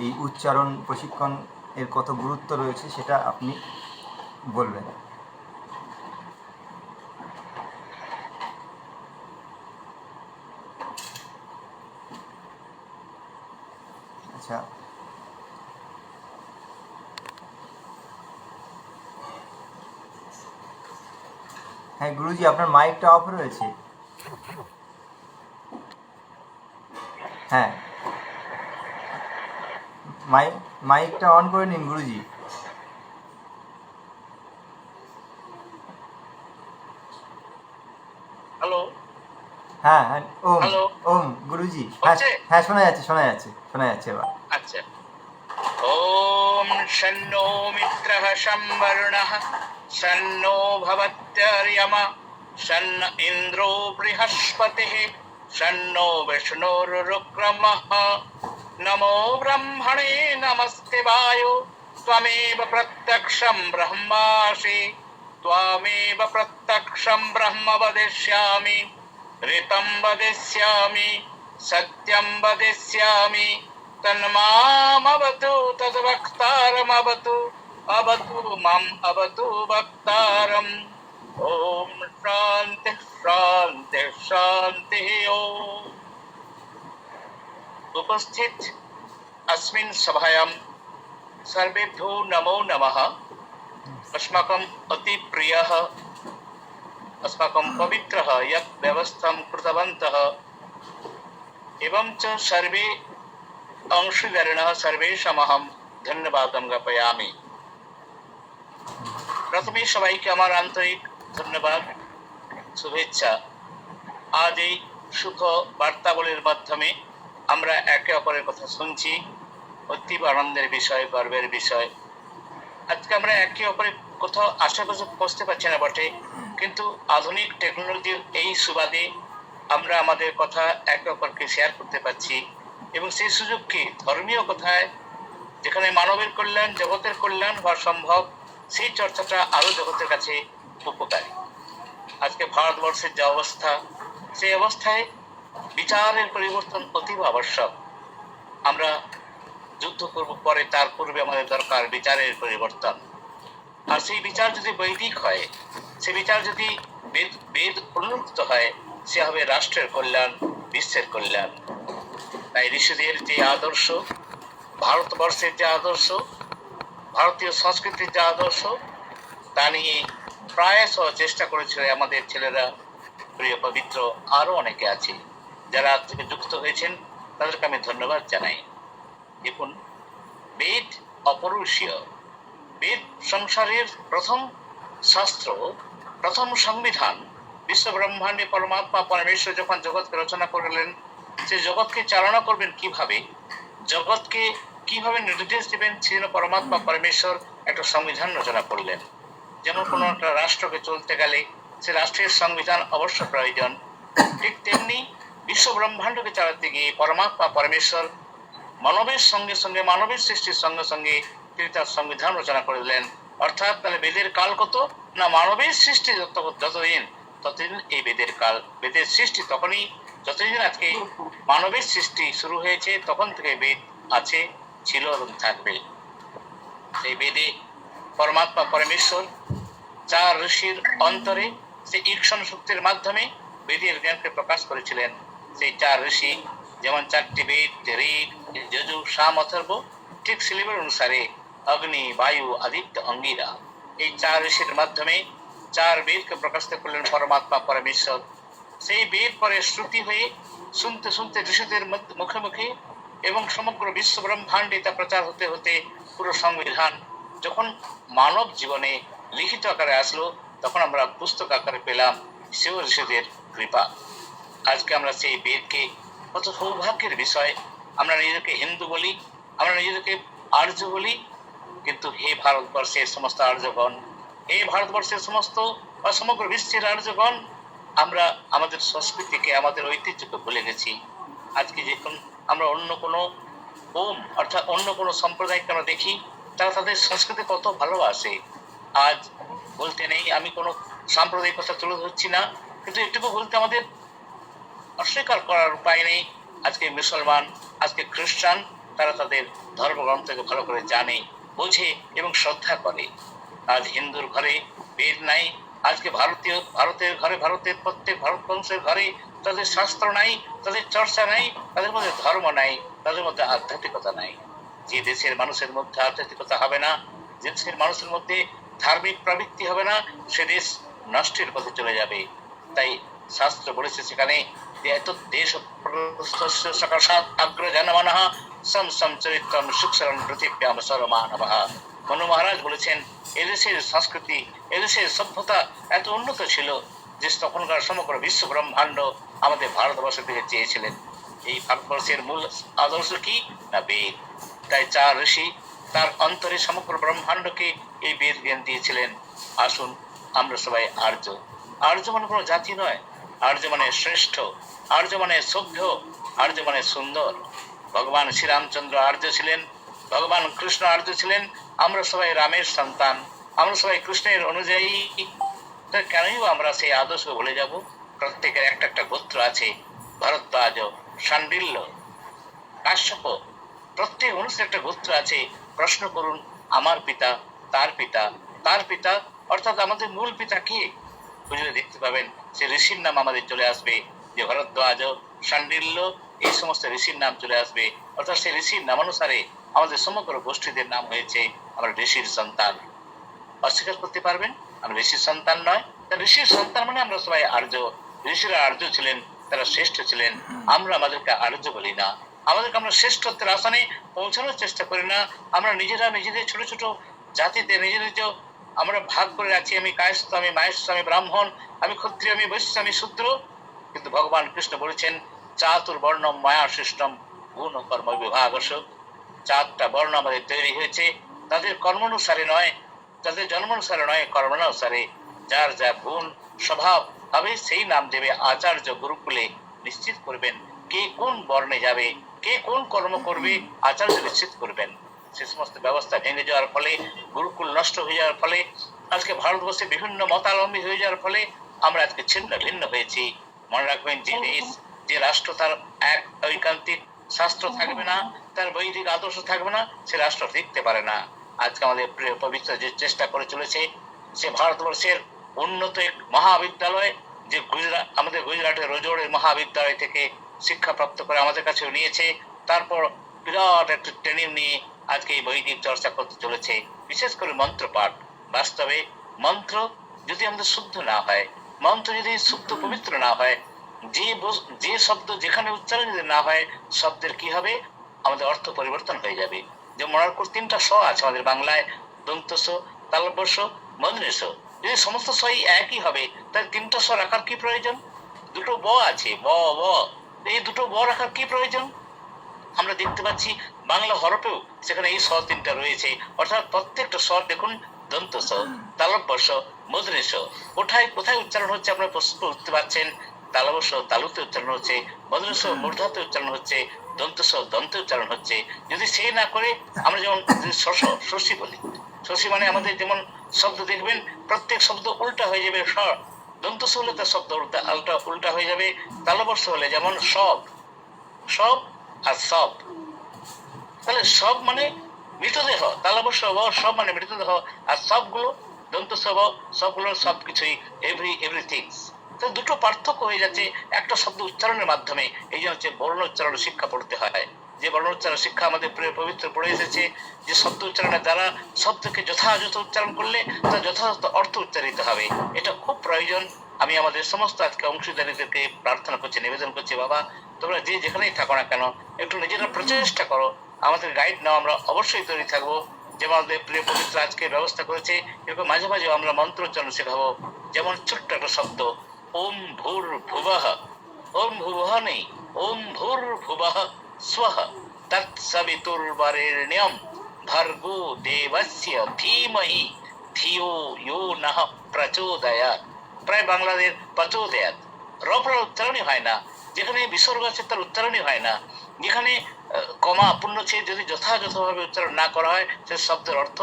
এই উচ্চারণ প্রশিক্ষণ এর কত গুরুত্ব রয়েছে সেটা আপনি বলবেন। আচ্ছা, হ্যাঁ গুরুজি, আপনার মাইকটা অফ রয়েছে। হ্যাঁ, মাইকটা অন করে নিন গুরুজি। হ্যালো, হ্যাঁ হ্যাঁ, ওম হ্যালো, ওম গুরুজি। হ্যাঁ হচ্ছে? হ্যাঁ, শোনা যাচ্ছে শোনা যাচ্ছে শোনা যাচ্ছে এবার। আচ্ছা। ওম শন্নো মিত্রঃ সম্বর্ণঃ শন্নো ভবত্যর্য়মা শন্ন ইন্দ্রো বৃহস্পতিঃ শন্নো বিষ্ণুরুক্রমঃ নমো ব্রহ্মণে নমস্তে বায়ো ত্বমেব প্রত্যক্ষং ব্রহ্মাসি ত্বমেব প্রত্যক্ষং ব্রহ্ম বদিষ্যামি ঋतं वदिष्यामि सत्यं वदिष्यामि तन्मामवतु तद्वक्तारमवतु अवतु माम् अवतु वक्तारम् ॐ शान्तिः शान्तिः शान्तिः ॐ। उपस्थित अस्मिन् सभायां सर्वेभ्यो नमो नमः। अस्माकम् अतिप्रियः अस्माकं पवित्रः यत् व्यवस्थां कृतवन्तः एवं च सर्वे अंशीदारिणः सर्वेषामहं धन्यवादं ज्ञापयामि। প্রথমে সবাইকে আমার আন্তরিক ধন্যবাদ, শুভেচ্ছা। আজ এই সুখ বার্তাবলীর মাধ্যমে আমরা একে অপরের কথা শুনছি, অতীব আনন্দের বিষয়, গর্বের বিষয়। আজকে আমরা একে অপরের কোথাও আশেপাশে পৌঁছতে পারছি না বটে, কিন্তু আধুনিক টেকনোলজির এই সুবাদে আমরা আমাদের কথা একে অপরকে শেয়ার করতে পারছি, এবং সেই সুযোগকে ধর্মীয় কথায়, যেখানে মানবের কল্যাণ, জগতের কল্যাণ হওয়া সম্ভব, সেই চর্চাটা আরো জগতের কাছে উপকারী। আজকে ভারতবর্ষের যে অবস্থা, সেই অবস্থায় বিচারের পরিবর্তন অতীব আবশ্যক। আমরা যুদ্ধ করব পরে, তার পূর্বে আমাদের দরকার বিচারের পরিবর্তন। আর সেই বিচার যদি বৈদিক হয়, সে বিচার যদি বেদ অনুরক্ত হয়, সে হবে রাষ্ট্রের কল্যাণ, বিশ্বের কল্যাণ। তাই ঋষিদের যে আদর্শ, ভারতবর্ষের যে আদর্শ, ভারতীয় সংস্কৃতির যে আদর্শ, তা নিয়ে প্রায়শ চেষ্টা করেছিল আমাদের ছেলেরা, প্রিয় পবিত্র আরো অনেকে আছে যারা আজ থেকে যুক্ত হয়েছেন, তাদেরকে আমি ধন্যবাদ জানাই। দেখুন, বেদ অপরুষীয়, বেদ সংসারের প্রথম শাস্ত্র, প্রথম সংবিধান। বিশ্ব ব্রহ্মাণ্ডে পরমাত্মা পরমেশ্বর যখন জগৎকে রচনা করলেন, সে জগৎকে চালনা করবেন কিভাবে, জগৎকে কিভাবে নির্দেশ দেবেন, সেজন্য পরমাত্মা পরমেশ্বর একটা সংবিধান রচনা করলেন। যেমন কোনো একটা রাষ্ট্রকে চলতে গেলে সে রাষ্ট্রের সংবিধান অবশ্য প্রয়োজন, ঠিক তেমনি বিশ্ব ব্রহ্মাণ্ডকে চালাতে গিয়ে পরমাত্মা পরমেশ্বর মানবের সঙ্গে সঙ্গে, মানবের সৃষ্টির সঙ্গে সঙ্গে তিনি তার সংবিধান রচনা করে দিলেন। অর্থাৎ তাহলে বেদের কাল কত না, মানবের সৃষ্টি যতদিন ততদিন এই বেদের কাল। বেদের সৃষ্টি তখনই, যতদিন আজকে মানবের সৃষ্টি শুরু হয়েছে তখন থেকে বেদ আছে, ছিল এবং থাকবে। সেই বেদে পরমাত্মা পরমেশ্বর চার ঋষির অন্তরে সেই ঈক্ষণ শক্তির মাধ্যমে বেদের জ্ঞানকে প্রকাশ করেছিলেন। সেই চার ঋষি, যেমন চারটি বেদ, ঋগ, যজু, সাম, অথর্ব, ঠিক সিলেবাস অনুসারে অগ্নি, বায়ু, আদিত্য, অঙ্গিরা, এই চার ঋষির মাধ্যমে চার বেদকে প্রকাশিত করলেন পরমাত্মা পরমেশ্বর। সেই বেদ পরে শ্রুতি হয়ে শুনতে শুনতে ঋষিদের মুখে মুখে এবং সমগ্র বিশ্ব ব্রহ্মাণ্ডে তা প্রচার হতে হতে পুরো সংবিধান যখন মানব জীবনে লিখিত আকারে আসলো, তখন আমরা পুস্তক আকারে পেলাম সেও ঋষিদের কৃপা। আজকে আমরা সেই বেদকে, কত সৌভাগ্যের বিষয়, আমরা নিজেদেরকে হিন্দু বলি, আমরা নিজেদেরকে আর্য বলি, কিন্তু হে ভারতবর্ষের সমস্ত আর্যগণ, হে ভারতবর্ষের সমস্ত বা সমগ্র বিশ্বের আর্যগণ, আমরা আমাদের সংস্কৃতিকে, আমাদের ঐতিহ্যকে ভুলে গেছি। আজকে যখন আমরা অন্য কোনো ওম অর্থাৎ অন্য কোনো সম্প্রদায়কে আমরা দেখি, তারা তাদের সংস্কৃতি কত ভালোবাসে। আজ বলতে নেই, আমি কোনো সাম্প্রদায়িক কথা তুলে ধরছি না, কিন্তু এটুকু বলতে আমাদের অস্বীকার করার উপায় নেই। আজকে মুসলমান, আজকে খ্রিস্টান, তারা তাদের ধর্মগ্রন্থকে ভালো করে জানে, বোঝে এবং শ্রদ্ধা করে। আজ হিন্দুর ঘরে বেদ নাই, আজকে ভারতের ঘরে, ভারতের প্রত্যেক ভারতবংশের ঘরে তাদের শাস্ত্র নাই, তাদের চর্চা নাই, তাদের মধ্যে ধর্ম নাই, তাদের মধ্যে আধ্যাত্মিকতা নাই। যে দেশের মানুষের মধ্যে আধ্যাত্মিকতা হবে না, যে দেশের মানুষের মধ্যে ধার্মিক প্রবৃত্তি হবে না, সে দেশ নষ্টের পথে চলে যাবে। তাই শাস্ত্র বলেছে সেখানে যে এত দেশ আগ্রজানমানঃ সম চরিত্রম সুখসরণ পৃথিব্যাম সর্বমানবঃ। মনু মহারাজ বলেছেন, এদেশের সংস্কৃতি, এদেশের সভ্যতা এত উন্নত ছিল যে তখনকার সমগ্র বিশ্ব ব্রহ্মাণ্ড আমাদের ভারতবর্ষের দিকে চেয়েছিলেন। এই ভারতবর্ষের মূল আদর্শ কি না বেদ। তাই 4 ঋষি তার অন্তরে সমগ্র ব্রহ্মাণ্ডকে এই বেদ জ্ঞান দিয়েছিলেন। আসুন আমরা সবাই আর্য। আর্য মানে কোনো জাতি নয়, আর্য মানে শ্রেষ্ঠ, আর্য মানে সভ্য, আর্য মানে সুন্দর। ভগবান শ্রীরামচন্দ্র আর্য ছিলেন, ভগবান কৃষ্ণ আর্য ছিলেন, আমরা সবাই রামের সন্তান, আমরা সবাই কৃষ্ণের অনুযায়ী। কেনই আমরা সেই আদর্শ বলে যাব? প্রত্যেকের একটা একটা গোত্র আছে, ভরদ্বাজ, শাণ্ডিল্য, কাশ্যপ, প্রত্যেক মানুষের একটা গোত্র আছে। প্রশ্ন করুন, আমার পিতা, তার পিতা, তার পিতা, অর্থাৎ আমাদের মূল পিতা কে? খুঁজলে দেখতে পাবেন সে ঋষির নাম আমাদের চলে আসবে, যে ভরদ্বাজ, শাণ্ডিল্য, এই সমস্ত ঋষির নাম চলে আসবে। অর্থাৎ সেই ঋষির নামানুসারে আমাদের সমগ্র গোষ্ঠীদের নাম হয়েছে, আমরা ঋষির সন্তান। অস্বীকার করতে পারবেন আমরা ঋষির সন্তান নয়? ঋষির সন্তান মানে আমরা সবাই আর্য। ঋষিরা আর্য ছিলেন, তারা শ্রেষ্ঠ ছিলেন। আমরা আমাদেরকে আর্য বলি না, আমাদেরকে আমরা শ্রেষ্ঠত্বের আসনে পৌঁছানোর চেষ্টা করি না। আমরা নিজেরা নিজেদের ছোট ছোট জাতিতে নিজ নিজ আমরা ভাগ করে আছি। আমি কায়স্থ, আমি মায়স্থ, আমি ব্রাহ্মণ, আমি ক্ষত্রিয়, আমি বৈশ্য, আমি শূদ্র। কিন্তু ভগবান কৃষ্ণ বলেছেন, চাতুর্বর্ণম মায়া সৃষ্টম গুণ কর্ম বিভাগস। 4টা বর্ণ আমাদের তৈরি হয়েছে, তাদের কর্মানুসারে নয়, তাদের জন্মানুসারে নয়, কর্মানুসারে। যার যা গুণ স্বভাব হবে সেই নাম দেবে। আচার্য গুরুকুলে নিশ্চিত করবেন কে কোন বর্ণে যাবে, কে কোন কর্ম করবে, আচার্য নিশ্চিত করবেন। সে সমস্ত ব্যবস্থা ভেঙে যাওয়ার ফলে, গুরুকুল নষ্ট হয়ে যাওয়ার ফলে, আজকে ভারতবর্ষে বিভিন্ন মতাবলম্বী হয়ে যাওয়ার ফলে আমরা আজকে ছিন্ন ভিন্ন হয়েছি। মনে রাখবেন, যে দেশ, যে রাষ্ট্র তার এক ঐকান্তিক শাস্ত্র থাকবে না, তার বৈদিক আদর্শ থাকবে না, সে রাষ্ট্র টিকতে পারে না। আজকে আমাদের প্রিয় পবিত্র যে চেষ্টা করে চলেছে, সে ভারতবর্ষের উন্নত এক মহাবিদ্যালয়, যে আমাদের গুজরাটের রোজোড়ের মহাবিদ্যালয় থেকে শিক্ষাপ্রাপ্ত করে আমাদের কাছেও নিয়েছে। তারপর বিরাট একটা ট্রেনিং নিয়ে আজকে এই বৈদিক চর্চা করতে চলেছে, বিশেষ করে মন্ত্র পাঠ। বাস্তবে মন্ত্র যদি আমাদের শুদ্ধ না হয়, মন্ত্র যদি শুদ্ধ পবিত্র না হয়, যে শব্দ যেখানে উচ্চারণ যদি না হয়, শব্দের কি হবে? আমাদের অর্থ পরিবর্তন হয়ে যাবে। যে মনে করুন 3টা স আছে আমাদের বাংলায়, দন্ত স, তালব্য স, মূর্ধন্য স। যদি সমস্ত সই একই হবে, তাহলে 3টা স রাখার কি প্রয়োজন? 2টো ব আছে, ব ব, এই 2টো ব রাখার কি প্রয়োজন? আমরা দেখতে পাচ্ছি বাংলা হরফেও সেখানে এই স 3টা রয়েছে। অর্থাৎ প্রত্যেকটা স্বর দেখুন, দন্ত স, তালব্য স, মূর্ধন্য স। কোথায় কোথায় উচ্চারণ হচ্ছে আপনারা প্রশ্ন উঠতে পারছেন। তালব্য স তালুতে উচ্চারণ হচ্ছে, মূর্ধন্য স মূর্ধাতে উচ্চারণ হচ্ছে, দন্ত স দন্তে উচ্চারণ হচ্ছে। যদি সেই না করে আমরা যেমন শশী বলি, শশী মানে আমাদের যেমন শব্দ দেখবেন, প্রত্যেক শব্দ উল্টা হয়ে যাবে। দন্ত স হলে তার শব্দ উল্টা হয়ে যাবে। তালবর্ষ হলে যেমন সব, সব আর সব। তাহলে সব মানে মৃতদেহ, তালবর্ষ সব মানে মৃতদেহ, আর সবগুলো দন্ত সব, সবগুলো সবকিছুই, এভরিথিংস। তো 2টো পার্থক্য হয়ে যাচ্ছে একটা শব্দ উচ্চারণের মাধ্যমে। এই জন্য হচ্ছে বর্ণ উচ্চারণ শিক্ষা পড়তে হয়। যে বর্ণ উচ্চারণ শিক্ষা আমাদের পবিত্র পড়ে এসেছে, যে শব্দ উচ্চারণের দ্বারা শব্দকে যথাযথ উচ্চারণ করলে তার যথাযথ অর্থ উচ্চারিত হবে। এটা খুব প্রয়োজন। আমি আমাদের সমস্ত আজকে অংশীদারীদেরকে প্রার্থনা করছি, নিবেদন করছি, বাবা তোমরা যে যেখানেই থাকো না কেন একটু নিজেরা প্রচেষ্টা করো, আমাদের গাইড নাও, আমরা অবশ্যই তৈরি থাকবো। যেমন আমাদের প্রিয় পবিত্র আজকে ব্যবস্থা করেছে, এরকম মাঝে মাঝে আমরা মন্ত্রোচ্চারণ শেখাবো। যেমন ছোট্ট একটা শব্দ ওম ভূর ভুবঃ, ওম ভুবঃ নেই, ওম ভূর ভুবঃ স্বঃ তৎসবিতুর্বরেণ্যম ভর্গো দেবস্য ধীমহি ধিয়ো ইয়ো নঃ প্রচোদয়াৎ। প্রায় বাংলাদের প্রচোদয়াৎ রপর উচ্চারণই হয় না, যেখানে বিসর্গ আছে তার উচ্চারণই হয় না, যেখানে কমা পূর্ণচ্ছেদ যদি যথাযথভাবে উচ্চারণ না করা হয় সে শব্দের অর্থ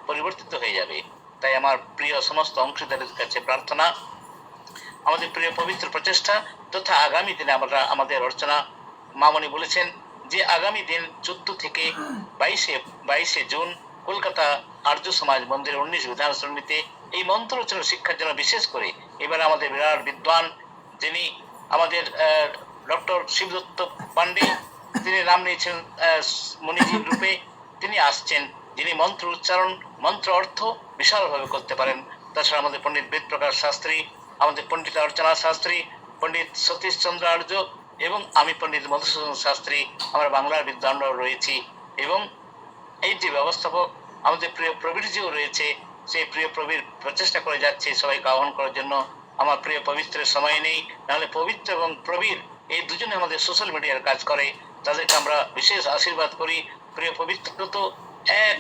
পরিবর্তিত হয়ে যাবে। তাই আমার প্রিয় সমস্ত অংশীদারের কাছে প্রার্থনা, আমাদের প্রিয় পবিত্র প্রচেষ্টা তথা আগামী দিনে আমরা আমাদের অর্চনা মামনি বলেছেন যে আগামী দিন 14 থেকে 22 জুন কলকাতা আর্য সমাজ মন্দিরের 19 বিধান শ্রেণীতে এই মন্ত্রোচ্চারণ শিক্ষার জন্য বিশেষ করে এবার আমাদের বিরাট বিদ্বান যিনি আমাদের ডক্টর শিবদত্ত পান্ডে, তিনি নাম নিয়েছেন মণিজি রূপে, তিনি আসছেন, যিনি মন্ত্র উচ্চারণ মন্ত্র অর্থ বিশালভাবে করতে পারেন। তাছাড়া আমাদের পণ্ডিত বেদপ্রকাশ শাস্ত্রী, আমাদের পণ্ডিত অর্চনা শাস্ত্রী, পণ্ডিত সতীশ চন্দ্র আর্য এবং আমি পণ্ডিত মধুসূদন শাস্ত্রী, আমরা বাংলার বিদ্বানরাও রয়েছি এবং এই যে ব্যবস্থাপক আমাদের প্রিয় প্রবীরজিও রয়েছে, সেই প্রিয় প্রবীর প্রচেষ্টা করে যাচ্ছে সবাইকে আহ্বান করার জন্য। আমার প্রিয় পবিত্রের সময় নেই, নাহলে পবিত্র এবং প্রবীর এই দুজনে আমাদের সোশ্যাল মিডিয়ার কাজ করে, তাদেরকে আমরা বিশেষ আশীর্বাদ করি। প্রিয় পবিত্র তো 1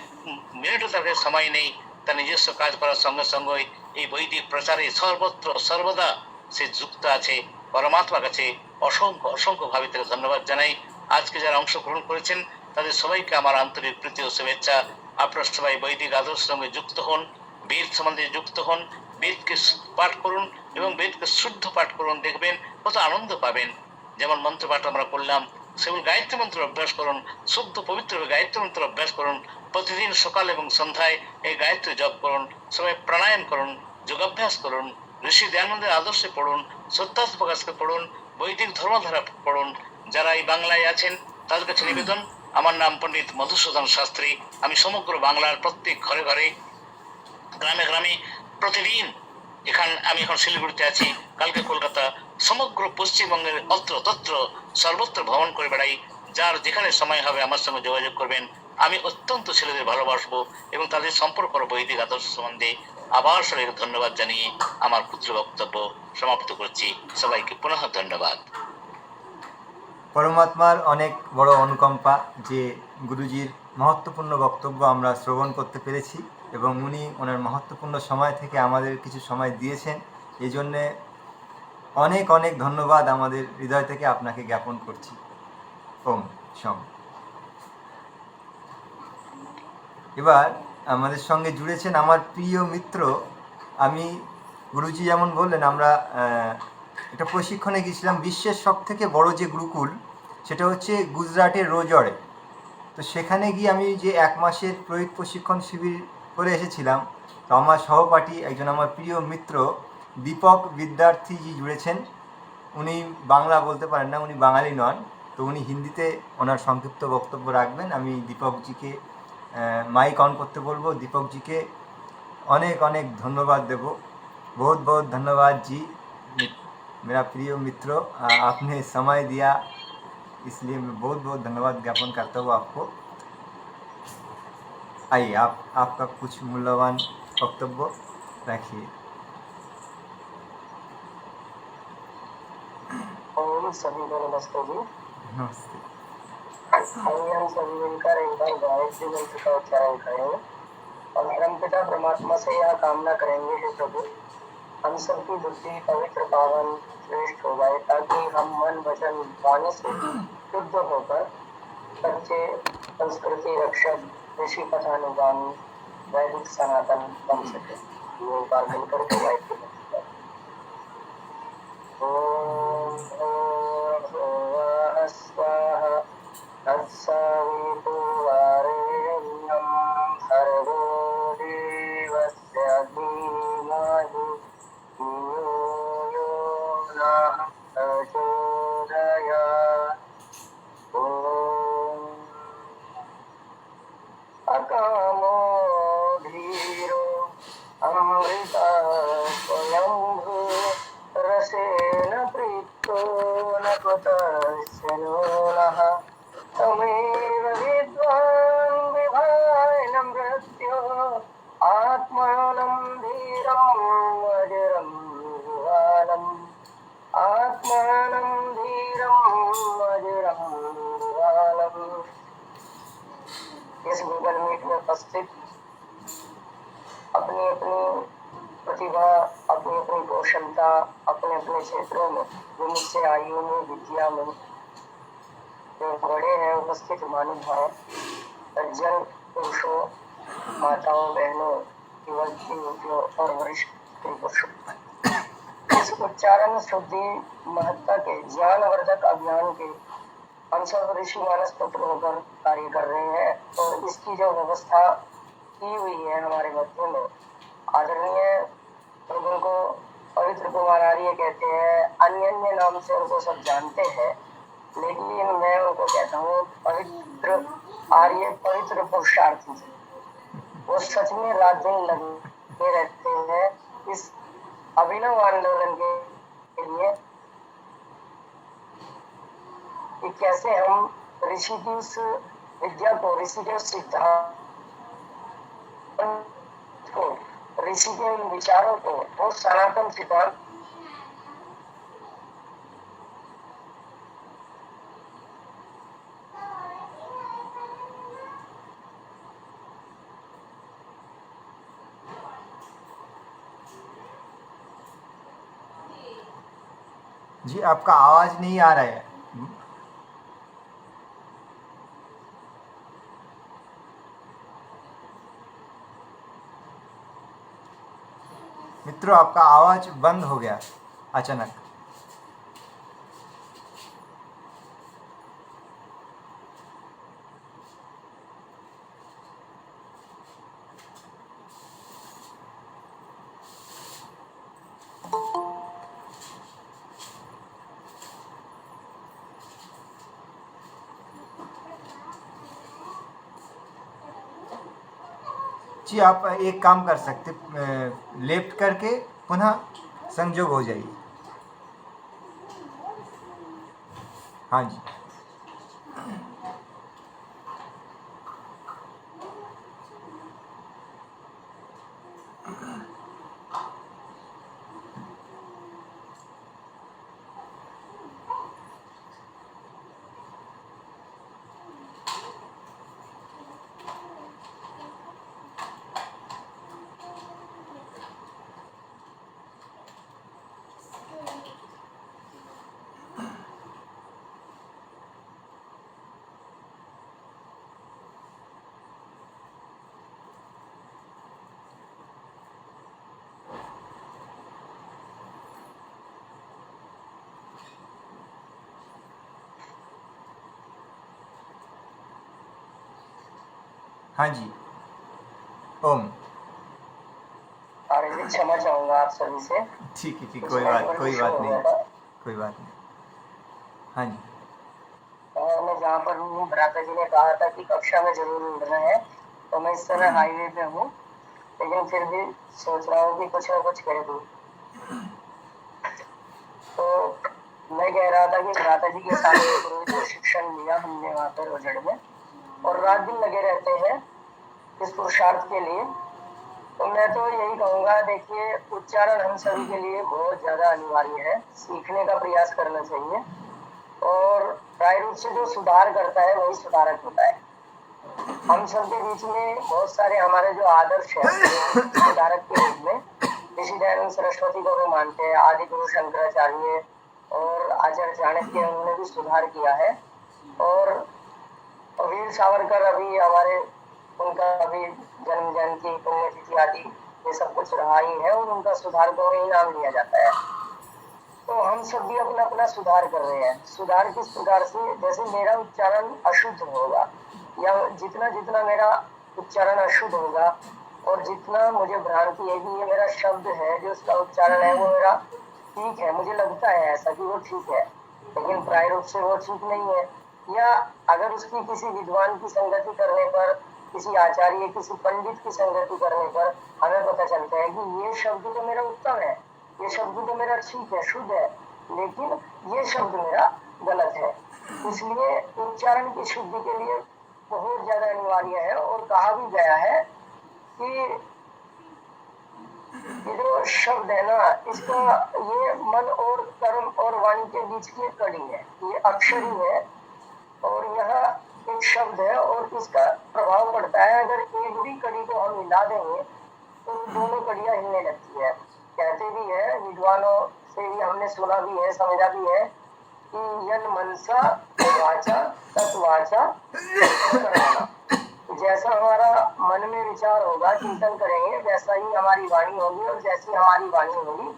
মিনিটও তাদের সময় নেই, তার নিজস্ব কাজ করার সঙ্গে সঙ্গে এই বৈদিক প্রচারে সর্বত্র সর্বদা সে যুক্ত আছে। পরমাত্মার কাছে অসংখ্য অসংখ্য ভাবে তাকে ধন্যবাদ জানাই। আজকে যারা অংশগ্রহণ করেছেন তাদের সবাইকে আমার আন্তরিক প্রীতি ও শুভেচ্ছা। আপনারা সবাই বৈদিক আদর্শের সঙ্গে যুক্ত হন, বেদ সম্বন্ধে যুক্ত হন, বেদকে পাঠ করুন এবং বেদকে শুদ্ধ পাঠ করুন, দেখবেন কত আনন্দ পাবেন। যেমন মন্ত্র পাঠ আমরা করলাম, সেগুলো গায়ত্রী মন্ত্র অভ্যাস করুন, শুদ্ধ পবিত্র গায়ত্রী মন্ত্র অভ্যাস করুন, প্রতিদিন সকাল এবং সন্ধ্যায় এই গায়ত্রী জপ করুন, সবাই প্রাণায়াম করুন, যোগাভ্যাস করুন, ঋষি দয়ানন্দের আদর্শে পড়ুন, সত্যাস প্রকাশকে পড়ুন, বৈদিক ধর্মধারা পড়ুন। যারা এই বাংলায় আছেন তাদের কাছে নিবেদন, আমার নাম পণ্ডিত মধুসূদন শাস্ত্রী, আমি সমগ্র বাংলার প্রত্যেক ঘরে ঘরে গ্রামে গ্রামে প্রতিদিন আমি এখন শিলিগুড়িতে আছি, কালকে কলকাতা, সমগ্র পশ্চিমবঙ্গের অত্র তত্র সর্বত্র ভ্রমণ করে বেড়াই। যার যেখানে সময় হবে আমার সঙ্গে যোগাযোগ করবেন, আমি অত্যন্ত ছেলেদের ভালোবাসবো এবং তাদের সম্পর্ক বৈদিক আদর্শ সম্বন্ধে আবার সবাইকে ধন্যবাদ জানিয়ে আমার ক্ষুদ্র বক্তব্য সমাপ্ত করছি। সবাইকে পুনঃ ধন্যবাদ। পরমাত্মার অনেক বড় অনুকম্পা যে গুরুজির মহত্বপূর্ণ বক্তব্য আমরা শ্রবণ করতে পেরেছি এবং উনি ওনার মহত্বপূর্ণ সময় থেকে আমাদের কিছু সময় দিয়েছেন, এই জন্যে অনেক অনেক ধন্যবাদ আমাদের হৃদয় থেকে আপনাকে জ্ঞাপন করছি। ওম সম। এবার আমাদের সঙ্গে জুড়েছেন আমার প্রিয় মিত্র। আমি গুরুজি যেমন বললেন, আমরা একটা প্রশিক্ষণে গিয়েছিলাম, বিশ্বের সব থেকে বড় যে গুরুকুল সেটা হচ্ছে গুজরাটের রোজরে। তো সেখানে গিয়ে আমি যে 1 মাসের প্রশিক্ষণ শিবির করে এসেছিলাম, তো আমার সহপাঠী একজন আমার প্রিয় মিত্র দীপক বিদ্যার্থীজি জুড়েছেন। উনি বাংলা বলতে পারেন না, উনি বাঙালি নন, তো উনি হিন্দিতে ওনার সংক্ষিপ্ত বক্তব্য রাখবেন। আমি দীপকজিকে माइक ऑन करते बोलबो। दीपक जी के अनेक अनेक धन्यवाद देव। बहुत बहुत धन्यवाद जी, मेरा प्रिय मित्र, आपने समय दिया इसलिए मैं बहुत बहुत धन्यवाद ज्ञापन करता हूँ आपको। आइए आपका कुछ मूल्यवान वक्तव्य रखिए। सभी को नमस्ते जी। नमस्ते। आइए हम सभी मिलकर एक बार गायत्री मंत्र का उच्चारण करें और परमपिता परमात्मा से यह कामना करेंगे, हे प्रभु हम सबकी बुद्धि पवित्र पावन श्रेष्ठ हो जाए, ताकि हम मन वचन वाणी से शुद्ध होकर सच्चे संस्कृति रक्षक ऋषि कथानुगामी वैदिक सनातन बन सके। ये एक बार मिलकर के गायत्री मंत्र स्वाहा तत्सवितुर्वरेण्यं भर्गो देवस्य धीमहि धियो यो नः प्रचोदयात्। ॐ अकामो धीरो अमृता स्वयंभू मनसेन प्रीतो न कुतश्च नूनः तमेव विद्वान् विभाय मृत्यो आत्मानं धीरम् अजरं विहानम् आत्मानं धीरम् अजरं विहानम्। इस गूगल मीट में उपस्थित अपनी अपनी प्रतिभा, अपनी अपनी कौशलता, अपने अपने क्षेत्रों में जो मुझसे आयु में, विद्या में जो बड़े हैं उपस्थित महानुभाव, सज्जन पुरुषों, माताओं, बहनों, युवतियों और वरिष्ठ पुरुषों, इस उच्चारण शुद्धि महत्ता के ज्ञानवर्धक अभियान के हम सब ऋषि मानस पुत्र होकर कार्य कर रहे हैं। और इसकी जो व्यवस्था की हुई है हमारे मध्य में, आदरणीय लोग उनको पवित्र कुमार आर्य कहते हैं, अन्य अन्य नाम से उनको सब जानते हैं, लेकिन मैं उनको कहता हूँ पवित्र आर्य, पवित्र पुरुषार्थी। वो सच में रात दिन लगे रहते हैं इस अभिनव आंदोलन के लिए कि कैसे हम ऋषि की उस विद्या को, ऋषि के उस सिद्धांत को, ऋषि के उन विचारों को, वो सनातन सिद्धांत जी आपका आवाज नहीं आ रहा है। मित्रों, आपका आवाज बंद हो गया अचानक। जी आप एक काम कर सकते, लेफ्ट करके पुनः संजोग हो जाइए। हाँ जी। हाँ जी। ओम। और भी क्षमा चाहूंगा आप सभी से। ठीक है, कोई बात नहीं, कोई बात नहीं। हाँ जी। और मैं जहाँ पर हूँ, भ्राता जी ने कहा था कि कक्षा में जरूर उड़ना है, तो मैं इस समय हाईवे पे हूँ, लेकिन फिर भी सोच रहा हूँ कि कुछ ना कुछ कह दूँ। तो मैं कह रहा था कि भ्राता जी के साथ पुरोहित शिक्षण लिया हमने वहाँ पर उजड़ में, और रात दिन लगे रहते हैं इस पुरुषार्थ के लिए। तो मैं तो यही कहूँगा, देखिए उच्चारण हम सभी के लिए बहुत ज्यादा अनिवार्य है, सीखने का प्रयास करना चाहिए, और प्राय रूप से जो सुधार करता है वही सुधारक होता है। हम सब के बीच में बहुत सारे हमारे जो आदर्श है सुधारक के रूप में ऋषि दयानंद सरस्वती को भी मानते हैं, आदि गुरु शंकराचार्य और आचार्य चाणक्य, उन्होंने भी सुधार किया है। और वीर सावरकर अभी हमारे, उनका अभी जन्म जयंती, पुण्यतिथि आदि ये सब कुछ रहा ही है, और उनका सुधार को ही नाम लिया जाता है। तो हम सब भी अपना अपना सुधार कर रहे हैं। सुधार किस प्रकार से, जैसे मेरा उच्चारण अशुद्ध होगा, या जितना जितना मेरा उच्चारण अशुद्ध होगा, और जितना मुझे भ्रांति है कि ये मेरा शब्द है, जो उसका उच्चारण है वो मेरा ठीक है, मुझे लगता है ऐसा कि वो ठीक है, लेकिन प्राय रूप से वो ठीक नहीं है। या अगर उसकी किसी विद्वान की संगति करने पर, किसी आचार्य, किसी पंडित की संगति करने पर हमें पता चलता है कि ये शब्द तो मेरा उत्तम है, ये शब्द तो मेरा ठीक है, शुद्ध है, लेकिन ये शब्द मेरा गलत है। इसलिए उच्चारण की शुद्धि के लिए बहुत ज्यादा अनिवार्य है। और कहा भी गया है कि ये जो शब्द है ना, इसका ये मन और कर्म और वाणी के बीच की एक कड़ी है, ये अक्षर ही है और यह एक शब्द है और इसका प्रभाव पड़ता है। अगर एक भी कड़ी को हम हिला देंगे तो दोनों कड़ियां हिलने लगती है। कहते भी है, विद्वानों से भी हमने सुना भी है, समझा भी है कि यन मनसा वाचा तत्वाचा कर्मणा। जैसा हमारा मन में विचार होगा, चिंतन करेंगे, वैसा ही हमारी वाणी होगी और जैसी हमारी वाणी होगी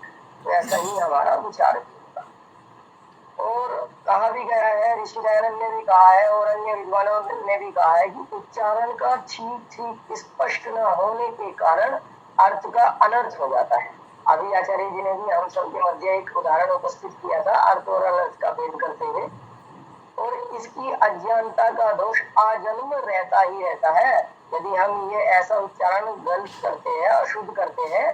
वैसा ही हमारा विचार होगा। और कहा भी गया है, ऋषि दयानंद ने भी कहा है और अन्य विद्वानों ने भी कहा है कि उच्चारण का ठीक ठीक स्पष्ट न होने के कारण अर्थ का अनर्थ हो जाता है। अभी आचार्य जी ने भी हम सबके मध्य एक उदाहरण उपस्थित किया था अर्थ और अनर्थ का भेद करते हुए। और इसकी अज्ञानता का दोष आजन्म रहता ही रहता है। यदि हम ये ऐसा उच्चारण गलत करते हैं, अशुद्ध करते हैं,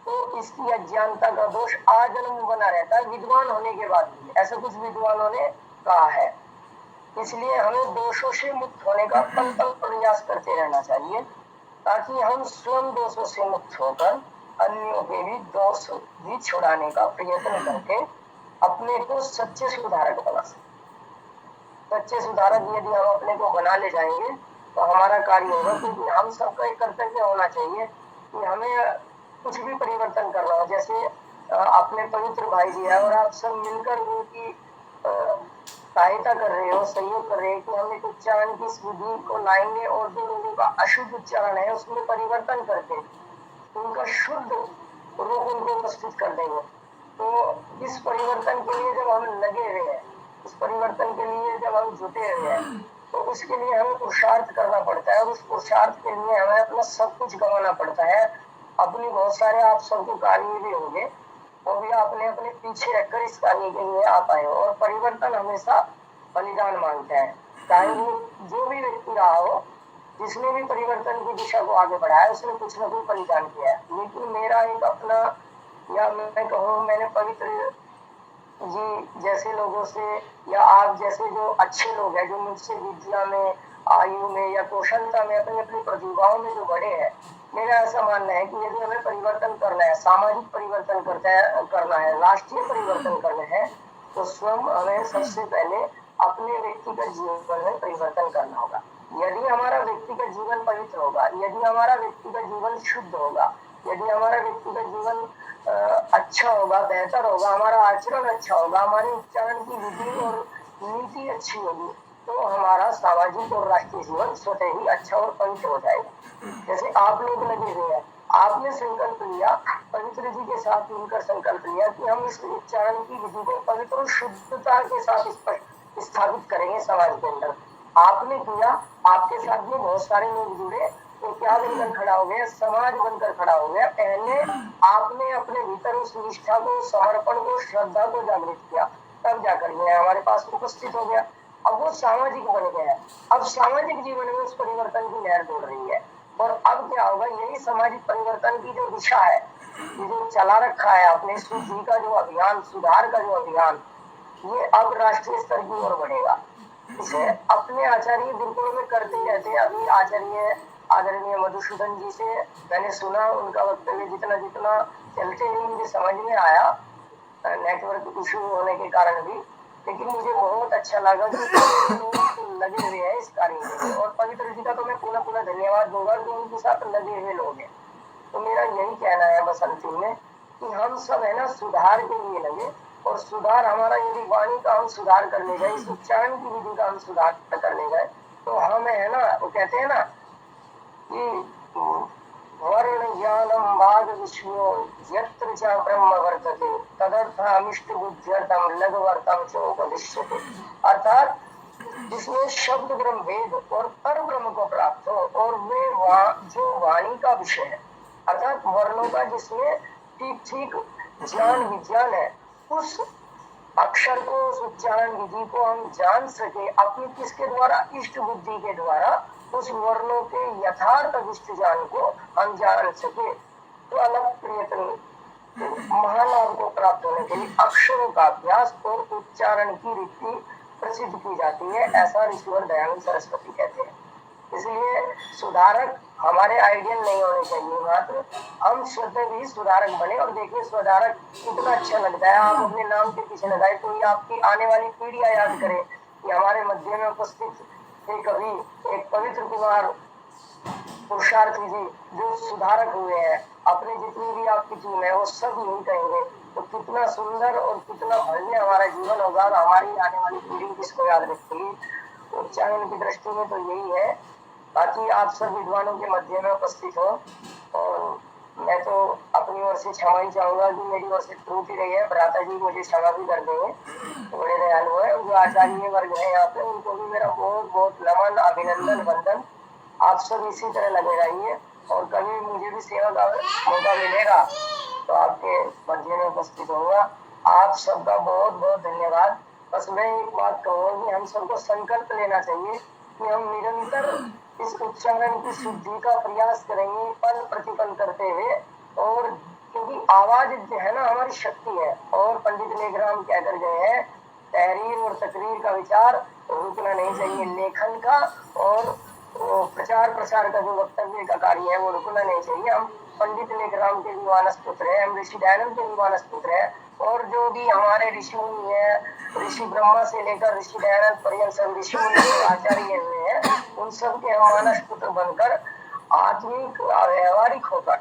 तो इसकी अज्ञानता का दोष आजन्म बना रहता है, विद्वान होने के बाद भी। ऐसा कुछ विद्वानों ने कहा है। इसलिए हमें दोषों से मुक्त होने का पल पल प्रयास करते रहना चाहिए, ताकि हम स्वयं दोषों से मुक्त होकर अन्यों के भी दोष भी छुड़ाने का प्रयत्न करके अपने को सच्चे सुधारक बना सके। सच्चे सुधारक यदि हम अपने को बना ले जाएंगे तो हमारा कार्य होगा। क्योंकि हम सबका एक कर्तव्य होना चाहिए कि हमें कुछ भी परिवर्तन करना हो। जैसे अपने पवित्र भाई जी है और आप सब मिलकर उनकी सहायता कर रहे हो, सहयोग कर रहे हो कि हम एक उच्चारण की विधि को लाएंगे और जो लोगों का अशुद्ध उच्चारण है उसमें परिवर्तन करके उनका शुद्ध रूप उनको उपस्थित कर देंगे। तो इस परिवर्तन के लिए जब हम लगे हुए हैं, इस परिवर्तन के लिए जब हम जुटे हुए हैं, तो उसके लिए हमें पुरुषार्थ करना पड़ता है और उस पुरुषार्थ के लिए हमें अपना सब कुछ गंवाना पड़ता है। अपनी बहुत सारे आप सबको कार्य भी होंगे, वो भी आपने अपने पीछे रखकर इस कार्य के लिए आ पाए हो। और परिवर्तन हमेशा बलिदान मांगता है। चाहे वो जो भी व्यक्ति रहा हो, जिसने भी परिवर्तन की दिशा को आगे बढ़ाया, उसने कुछ न कुछ बलिदान किया है। लेकिन मेरा एक अपना, या मैं कहूँ, मैंने पवित्र जी जैसे लोगों से या आप जैसे जो अच्छे लोग हैं, जो मुझसे विद्या में, आयु में या कौशलता में, अपनी अपनी प्रतिभाओं में जो बड़े हैं, मेरा ऐसा मानना है कि यदि हमें परिवर्तन करना है, सामाजिक परिवर्तन करना है, राष्ट्रीय परिवर्तन करना है, तो स्वयं हमें सबसे पहले अपने व्यक्तिगत जीवन में परिवर्तन करना होगा। यदि हमारा व्यक्तिगत जीवन पवित्र होगा, यदि हमारा व्यक्तिगत जीवन शुद्ध होगा, यदि हमारा व्यक्तिगत जीवन अच्छा होगा, बेहतर होगा, हमारा आचरण अच्छा होगा, हमारे उच्चारण की विधि और नीति अच्छी होगी, तो हमारा सामाजिक और राष्ट्रीय जीवन स्वतः ही अच्छा और पवित्र हो जाएगा। जैसे आप लोग लगे हुए हैं, आपने संकल्प लिया, पवित्र जी के साथ मिलकर संकल्प लिया कि हम इस उच्चारण की विधि को पवित्र और शुद्धता के साथ स्थापित करेंगे समाज के अंदर। आपने किया, आपके साथ में बहुत सारे लोग जुड़े, तो क्या बनकर खड़ा हो गया? समाज बनकर खड़ा हो गया। पहले आपने अपने भीतर उस निष्ठा को, समर्पण को, श्रद्धा को जागृत किया, तब जाकर यह हमारे पास उपस्थित हो गया। अब वो सामाजिक बन गया है। अब सामाजिक जीवन में उस परिवर्तन की लहर दौड़ रही है। और अब क्या होगा? यही सामाजिक परिवर्तन की जो दिशा है, ये जो चला रखा है आपने, शुद्धि का जो अभियान, सुधार का जो अभियान, ये अब राष्ट्रीय स्तर की ओर बढ़ेगा। इसे अपने आचार्य गुरुकुल में करते रहते हैं। अभी आचार्य आदरणीय मधुसूदन जी से मैंने सुना, उनका वक्तव्य जितना जितना चलते हुए मुझे समझ में आया, नेटवर्क इशू होने के कारण भी, लेकिन मुझे बहुत अच्छा लगा कि लोग लगे हुए हैं इस कार्य में। और पवित्र जी का तो मैं पुनः पुनः धन्यवाद दूंगा जो उनके साथ लगे हुए लोग हैं। तो मेरा यही कहना है बस अंतिम में कि हम सब है ना सुधार के लिए लगे। और सुधार हमारा, यदि वाणी का हम सुधार कर ले जाए, इस उच्चारण की विधि का हम सुधार कर ले जाए, तो हमें है ना, वो कहते हैं ना कि वर्ण ज्ञानम वाद विषयो यत्र च ब्रह्म वर्तते तदर्थमिष्ट बुद्ध्यर्थम लघुवर्तम च उपदिश्यते। अर्थात जिसमें शब्द ब्रह्म भेद और पर ब्रह्म को प्राप्त हो, और वे जो वाणी का विषय है, अर्थात वर्णों का जिसमें ठीक ठीक ज्ञान विज्ञान है, उस अक्षर को, उस उच्चारण विधि को हम जान सके अपनी किसके द्वारा? इष्ट बुद्धि के द्वारा। उस वर्णों के यथार्थ विष्ट ज्ञान को हम जान सके, तो अलग प्रयत्न महान लाभ को प्राप्त होने के लिए अक्षरों का अभ्यास और उच्चारण की रीति प्रसिद्ध की जाती है, ऐसा ऋषिवर दयानंद सरस्वती कहते हैं। इसलिए सुधारक हमारे आइडियल नहीं होने चाहिए, मात्र हम स्वतः भी सुधारक बने। और देखिए सुधारक कितना अच्छा लगता है, आप अपने नाम के पीछे लगाए तो ये आपकी आने वाली पीढ़ियां याद करें कि हमारे मध्य में उपस्थित एक कवि, एक पवित्र कुमार पुरुषार्थी जी जो सुधारक हुए हैं, अपने जितनी भी आपकी टीम है वो सब यही कहेंगे। तो कितना सुंदर और कितना भव्य हमारा जीवन होगा और हमारी आने वाली पीढ़ी किसको याद रखेगी। उच्चारण की दृष्टि में तो यही है। बाकी आप सब विद्वानों के मध्य में उपस्थित हो और मैं तो अपनी ओर से क्षमा ही चाहूंगा कि मेरी ओर से त्रुटि रही है, भ्राता जी मुझे क्षमा भी कर देंगे, बड़े दयालु है। जो आचार्य वर्ग है यहाँ पे उनको भी मेरा बहुत बहुत नमन, अभिनंदन, वंदन। आप सब इसी तरह लगे रहिए और कभी मुझे भी सेवा का मौका मिलेगा तो आपके मध्य में उपस्थित होगा। आप सबका बहुत बहुत धन्यवाद। बस मैं एक बात कहूँगा कि हम सबको संकल्प लेना चाहिए कि हम निरंतर इस उच्चारण की शुद्धि का प्रयास करेंगे पल प्रतिपल करते हुए। और क्योंकि आवाज जो है ना हमारी शक्ति है, और पंडित लेखराम कहकर गए हैं तहरीर और तकरीर का विचार रुकना नहीं चाहिए, लेखन का और प्रचार प्रसार का जो वक्तव्य का कार्य है वो रुकना नहीं चाहिए। हम पंडित लेखराम के भी मानस पुत्र है, हम ऋषि दयानंद के भी मानस पुत्र है, और जो भी हमारे ऋषि मुनि है, ऋषि ब्रह्मा से लेकर ऋषि दयानंद पर्यंत सब ऋषि मुनि आचार्य हुए हैं, उन सब के हम मानस पुत्र बनकर आत्मिक व्यवहारिक होकर,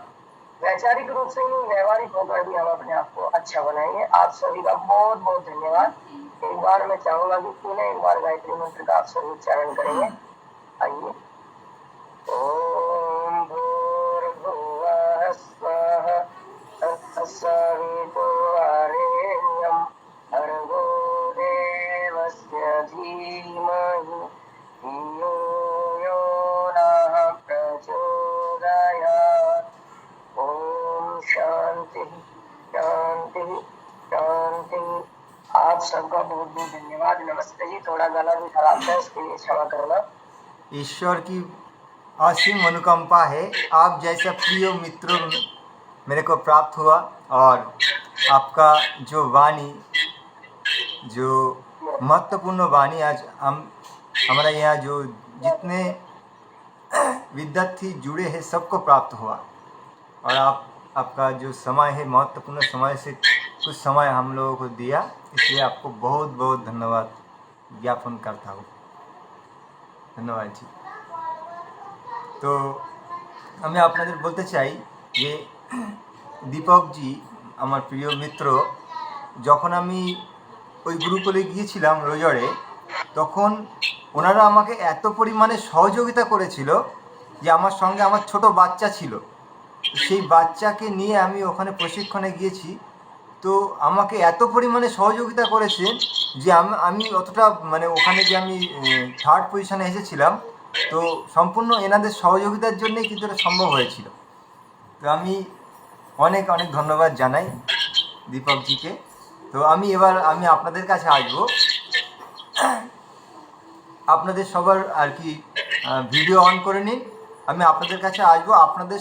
वैचारिक रूप से ही व्यवहारिक होकर भी हम अपने आप को अच्छा बनाएंगे। आप सभी का बहुत बहुत धन्यवाद। एक बार मैं चाहूंगा कि पुनः एक बार गायत्री मंत्र का आप सभी उच्चारण करेंगे। आइए। ओम भूर्भुवः स्वः तत्सवितुर्वरेण्यं भर्गो देवस्य धीमहि धियो यो नः प्रचोदयात्। ओम शांति शांति शांति। आप सबका बहुत बहुत धन्यवाद। नमस्ते जी, थोड़ा गला भी खराब है, इसके लिए क्षमा करना। ईश्वर की असीम अनुकंपा है, आप जैसा प्रिय मित्र मेरे को प्राप्त हुआ और आपका जो वाणी, जो महत्वपूर्ण वाणी आज हमारा यहाँ जो जितने विद्यार्थी जुड़े हैं सबको प्राप्त हुआ। और आपका जो समय है महत्वपूर्ण समय से कुछ समय हम लोगों को दिया, इसलिए आपको बहुत बहुत धन्यवाद ज्ञापन करता हूँ। ধন্যবাদ জি। তো আমি আপনাদের বলতে চাই যে দীপক জি আমার প্রিয় মিত্র, যখন আমি ওই গুরুকুলে গিয়েছিলাম রোজরে, তখন ওনারা আমাকে এত পরিমাণে সহযোগিতা করেছিল যে আমার সঙ্গে আমার ছোট বাচ্চা ছিল, সেই বাচ্চাকে নিয়ে আমি ওখানে প্রশিক্ষণে গিয়েছি। তো আমাকে এত পরিমাণে সহযোগিতা করেছে যে আমি অতটা মানে ওখানে যে আমি থার্ড পজিশনে এসেছিলাম, তো সম্পূর্ণ এনাদের সহযোগিতার জন্যই কিন্তু এটা সম্ভব হয়েছিল। তো আমি অনেক অনেক ধন্যবাদ জানাই দীপকজিকে। তো আমি আপনাদের কাছে আসবো, আপনাদের সবার আর কি ভিডিও অন করে নিন। আমি আপনাদের কাছে আসবো, আপনাদের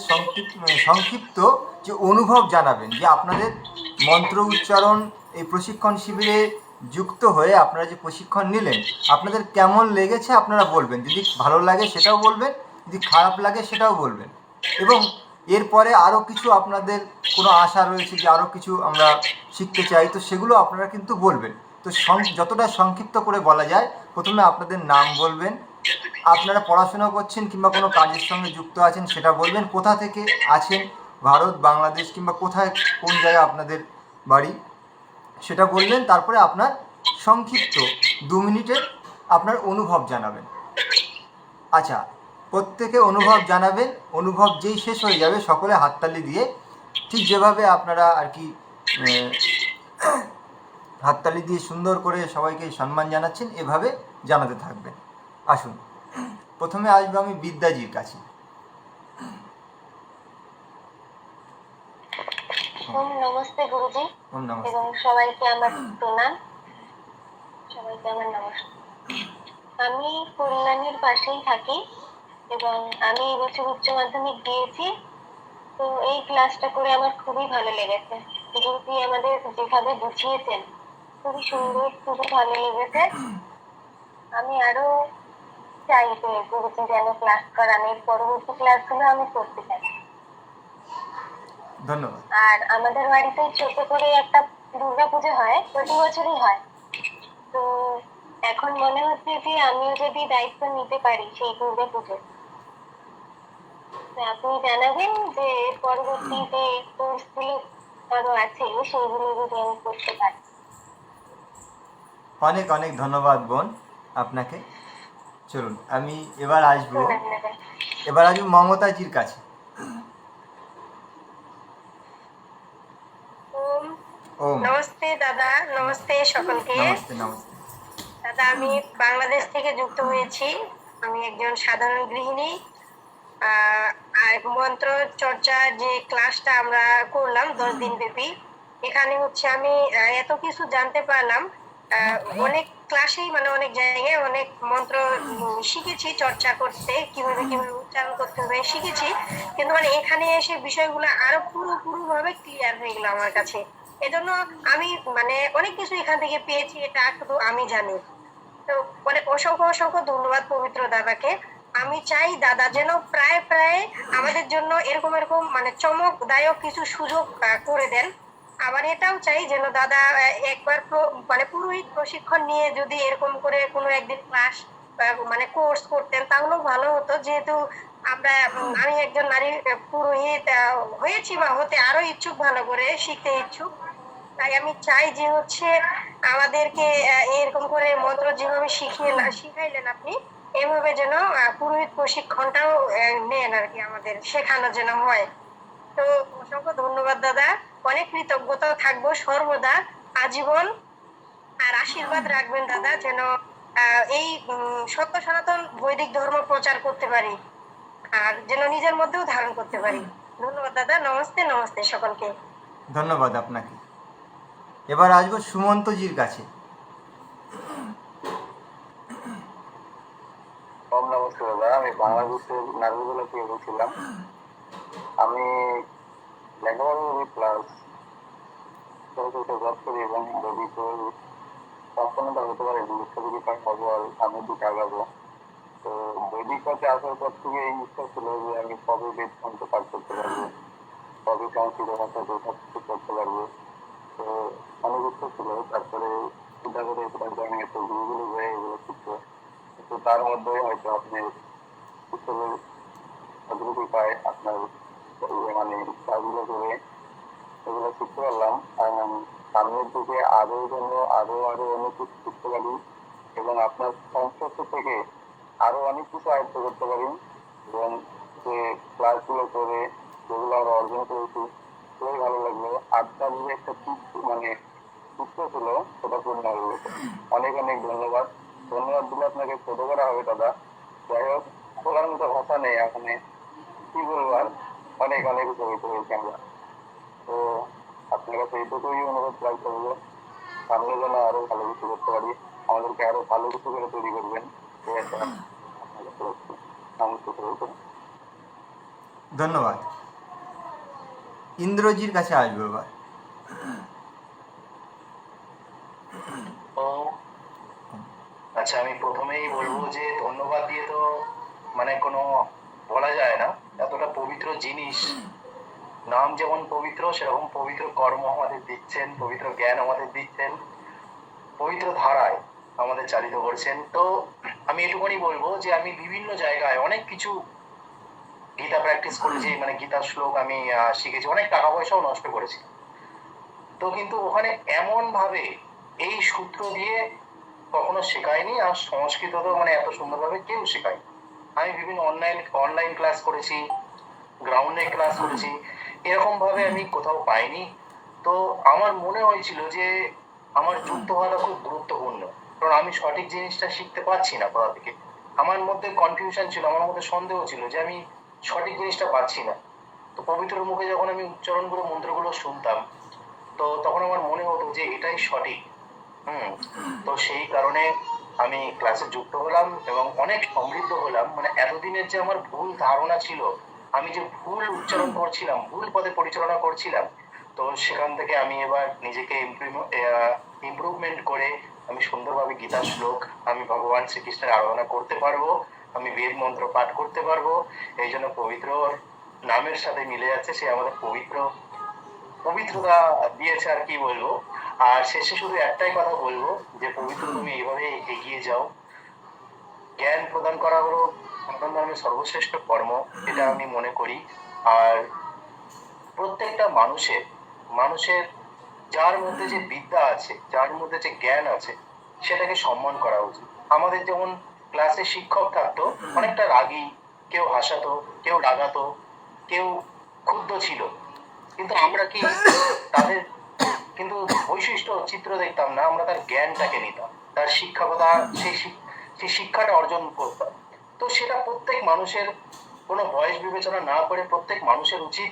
সংক্ষিপ্ত যে অনুভব জানাবেন, যে আপনাদের মন্ত্র উচ্চারণ এই প্রশিক্ষণ শিবিরে যুক্ত হয়ে আপনারা যে প্রশিক্ষণ নিলেন আপনাদের কেমন লেগেছে আপনারা বলবেন। যদি ভালো লাগে সেটাও বলবেন, যদি খারাপ লাগে সেটাও বলবেন। এবং এরপরে আরও কিছু আপনাদের কোনো আশা রয়েছে যে আরও কিছু আমরা শিখতে চাই, তো সেগুলো আপনারা কিন্তু বলবেন। তো যতটা সংক্ষিপ্ত করে বলা যায়, প্রথমে আপনাদের নাম বলবেন, আপনারা পড়াশোনা করছেন কিংবা কোনো কাজের সঙ্গে যুক্ত আছেন সেটা বলবেন, কোথা থেকে আছেন, ভারত, বাংলাদেশ কিংবা কোথায় কোন জায়গায় আপনাদের বাড়ি সেটা বলবেন। তারপরে আপনার সংক্ষিপ্ত 2 মিনিটের আপনার অনুভব জানাবেন। আচ্ছা, প্রত্যেকে অনুভব জানাবেন। অনুভব যেই শেষ হয়ে যাবে সকলে হাততালি দিয়ে, ঠিক যেভাবে আপনারা আর কি হাততালি দিয়ে সুন্দর করে সবাইকে সম্মান জানাচ্ছেন, এভাবে জানাতে থাকবেন। আসুন, প্রথমে আসবো আমি বিদ্যাজির কাছে। নমস্তে গুরুজি, ওম নমস্তে। এবং সবাইকে আমার প্রণাম, সবাইকে আমার নমস্কার। আমি কল্যাণীর পাশেই থাকি এবং আমি এবছর উচ্চ মাধ্যমিক দিয়েছি। তো এই ক্লাসটা করে আমার খুবই ভালো লেগেছে। গুরুজি আমাদের যেভাবে বুঝিয়েছেন খুবই সুন্দর, খুবই ভালো লেগেছে। আমি আরো চাই যে গুরুজি যেন ক্লাস করান, এর পরবর্তী ক্লাসগুলো আমি করতে চাই। ধন্যবাদ। আর আমাদের বাড়িতে ছোট করে একটা দুর্গা পুজো হয়, প্রতি বছরই হয়। তো এখন মনে হচ্ছে যে আমিও যদি দায়িত্ব নিতে পারি সেই দুর্গা পুজো, আপনি জানাবেন যে পরবর্তী যে কোর্স গুলো আরো আছে সেইগুলো যদি আমি করতে পারি। অনেক অনেক ধন্যবাদ বোন আপনাকে। চলুন আমি এবার আসবো মমতাজির কাছে। ওম। নমস্তে দাদা, নমস্তে সকলকে। নমস্তে নমস্তে। দাদা আমি বাংলাদেশ থেকে যুক্ত হয়েছি। আমি একজন সাধারণ গৃহিণী। আর মন্ত্র চর্চা যে ক্লাসটা আমরা করলাম 10 দিন ব্যাপী, এখানে হচ্ছে আমি এত কিছু জানতে পারলাম। অনেক ক্লাসেই মানে অনেক জায়গায় অনেক মন্ত্র শিখেছি, চর্চা করতে কিভাবে কিভাবে উচ্চারণ করতে হবে শিখেছি, কিন্তু মানে এখানে এসে বিষয়গুলো আরো পুরোপুরি ক্লিয়ার হয়ে গেল আমার কাছে। এজন্য আমি মানে অনেক কিছু এখান থেকে পেয়েছি, এটা শুধু আমি জানি। তো মানে অসংখ্য অসংখ্য ধন্যবাদ পবিত্র দাদাকে। আমি চাই দাদা যেন প্রায় প্রায় আমাদের জন্য এরকম এরকম মানে চমকদায়ক কিছু সুযোগ করে দেন। আবার এটাও চাই যেন দাদা একবার মানে পুরোহিত প্রশিক্ষণ নিয়ে যদি এরকম করে কোনো একদিন ক্লাস মানে কোর্স করতেন তাহলেও ভালো হতো, যেহেতু আমি একজন নারী পুরোহিত হয়েছি বা হতে আরো ইচ্ছুক, ভালো করে শিখতে ইচ্ছুক। তাই আমি চাই যে হচ্ছে আমাদেরকে এরকম করে মন্ত্র যেভাবে শিখাইলেন আপনি, এভাবে যেন পুরোহিত প্রশিক্ষণটাও নেন আর কি, আমাদের শেখানো যেন হয়। তো অসংখ্য ধন্যবাদ দাদা, অনেক কৃতজ্ঞতা থাকবো সর্বদা আজীবন। আর আশীর্বাদ রাখবেন দাদা যেন এই সত্য সনাতন বৈদিক ধর্ম প্রচার করতে পারি আর যেন নিজের মধ্যেও ধারণ করতে পারি। ধন্যবাদ দাদা, নমস্তে নমস্তে সকলকে। ধন্যবাদ আপনাকে। এবার আসবো সুমন্তজির কাছে। ওম নমস্কার দাদা, আমি বাংলাদেশের নাগরিকগুলো থেকে বলছিলাম। আমি লেখাপড়া করি, প্লাস জব করি এবং যদি সম্পূর্ণতা হতে পারে বিশ্বজুড়ি পাই হবো আর আমি দিকে আগাবো। তো বৈদিক পথে আসার পর থেকে এই ইচ্ছা ছিল যে আমি কবে বেদ মন্ত্র পাঠ করতে পারবো, কবে সংস্কৃত ভাষাতে সব কিছু করতে পারবো। তো অনেক ইচ্ছা ছিল। তারপরে চিন্তা করে আমি একটু গুরুগুলো হয়ে এগুলো শিখবো। তো তার মধ্যে হয়তো আপনি উৎসবের যতটুকু পায় আপনার মানে কাজগুলো করে এগুলো শিখতে পারলাম। সামনের দিকে আরো যেন আরো অনেক কিছু শিখতে পারি এবং আপনার সংস্পর্শ থেকে আরো অনেক কিছু আয়ত্ত করতে পারি এবং যে ক্লাসগুলো করে যেগুলো আমরা অর্জন করেছি খুবই ভালো লাগলো। আপনার যে একটা মানে সূত্র ছিল সেটা পূর্ণ হয়ে গেছে। অনেক অনেক ধন্যবাদ। ধন্যবাদ দিলে আপনাকে ছোট করা হবে দাদা। যাই হোক, বলার মতো ভাষা নেই এখানে, কি বলবো আর, অনেক অনেক উপকৃত হয়েছি আমরা। তো আপনার কাছে এইটুকুই অনুরোধ করবো, সামনে যেন আরো ভালো কিছু করতে পারি, আমাদেরকে আরো ভালো কিছু করে তৈরি করবেন। ধন্যবাদ। ইন্দ্রজির কাছে আসবো এবার। আচ্ছা, আমি প্রথমেই বলবো যে ধন্যবাদ দিয়ে তো মানে কোনো বলা যায় না, এতটা পবিত্র জিনিস, নাম যেমন পবিত্র সেরকম পবিত্র কর্ম আমাদের দিচ্ছেন, পবিত্র জ্ঞান আমাদের দিচ্ছেন, পবিত্র ধারায় আমাদের চালিত করছেন। তো আমি এটুকুনি বলবো যে আমি বিভিন্ন জায়গায় অনেক কিছু গীতা প্র্যাকটিস করেছি, মানে গীতার শ্লোক আমি শিখেছি, অনেক টাকা পয়সাও নষ্ট করেছি। তো কিন্তু ওখানে এমন ভাবে এই সূত্র দিয়ে কখনো শেখায়নি, আর সংস্কৃত তো মানে এত সুন্দরভাবে কেউ শেখায়। আমি বিভিন্ন অনলাইন ক্লাস করেছি, গ্রাউন্ডে ক্লাস করেছি, এরকম ভাবে আমি কোথাও পাইনি। তো আমার মনে হয়েছিল যে আমার যুক্ত হওয়াটা খুব গুরুত্বপূর্ণ, কারণ আমি সঠিক জিনিসটা শিখতে পারছি না কোথা থেকে। আমার মধ্যে কনফিউশন ছিল, আমার মধ্যে সন্দেহ ছিল যে আমি সঠিক জিনিসটা পাচ্ছি না। তো পবিত্র মুখে যখন আমি উচ্চারণগুলো মন্ত্রগুলো শুনতাম, তো তখন আমার মনে হতো যে এটাই সঠিক। তো সেই কারণে আমি ক্লাসে যুক্ত হলাম এবং অনেক সমৃদ্ধ হলাম। মানে এতদিনের যে আমার ভুল ধারণা ছিল, আমি যে ভুল উচ্চারণ করছিলাম, ভুল পদে পরিচালনা করছিলাম, তো সেখান থেকে আমি এবার নিজেকে ইমপ্রুভমেন্ট করে আমি সুন্দরভাবে গীতা শ্লোক আমি ভগবান শ্রীকৃষ্ণের আরাধনা করতে পারবো, আমি বেদ মন্ত্র পাঠ করতে পারবো। এই জন্য পবিত্র নামের সাথে মিলে যাচ্ছে, সে আমাদের পবিত্রতা দিয়েছে আর কি বলবো। আর শেষে শুধু একটাই কথা বলবো যে পবিত্র তুমি এইভাবে এগিয়ে যাও। জ্ঞান প্রদান করা হলো সনাতন ধর্মের সর্বশ্রেষ্ঠ কর্ম, এটা আমি মনে করি। আর প্রত্যেকটা মানুষের যার মধ্যে যে বিদ্যা আছে, যার মধ্যে যে জ্ঞান আছে, সেটাকে সম্মান করা উচিত। আমাদের যেমন ক্লাসে শিক্ষক থাকতো অনেকটা রাগী, কেউ হাসাতো, কেউ রাগাতো, কেউ ক্ষুব্ধ ছিল, কিন্তু আমরা কি তাদের কিন্তু বৈশিষ্ট্য চিত্র দেখতাম না, আমরা তার জ্ঞানটাকে নিতাম, তার শিক্ষকতা, সেই শিক্ষাটা অর্জন করতাম। তো সেটা প্রত্যেক মানুষের কোনো বয়স বিবেচনা না করে প্রত্যেক মানুষের উচিত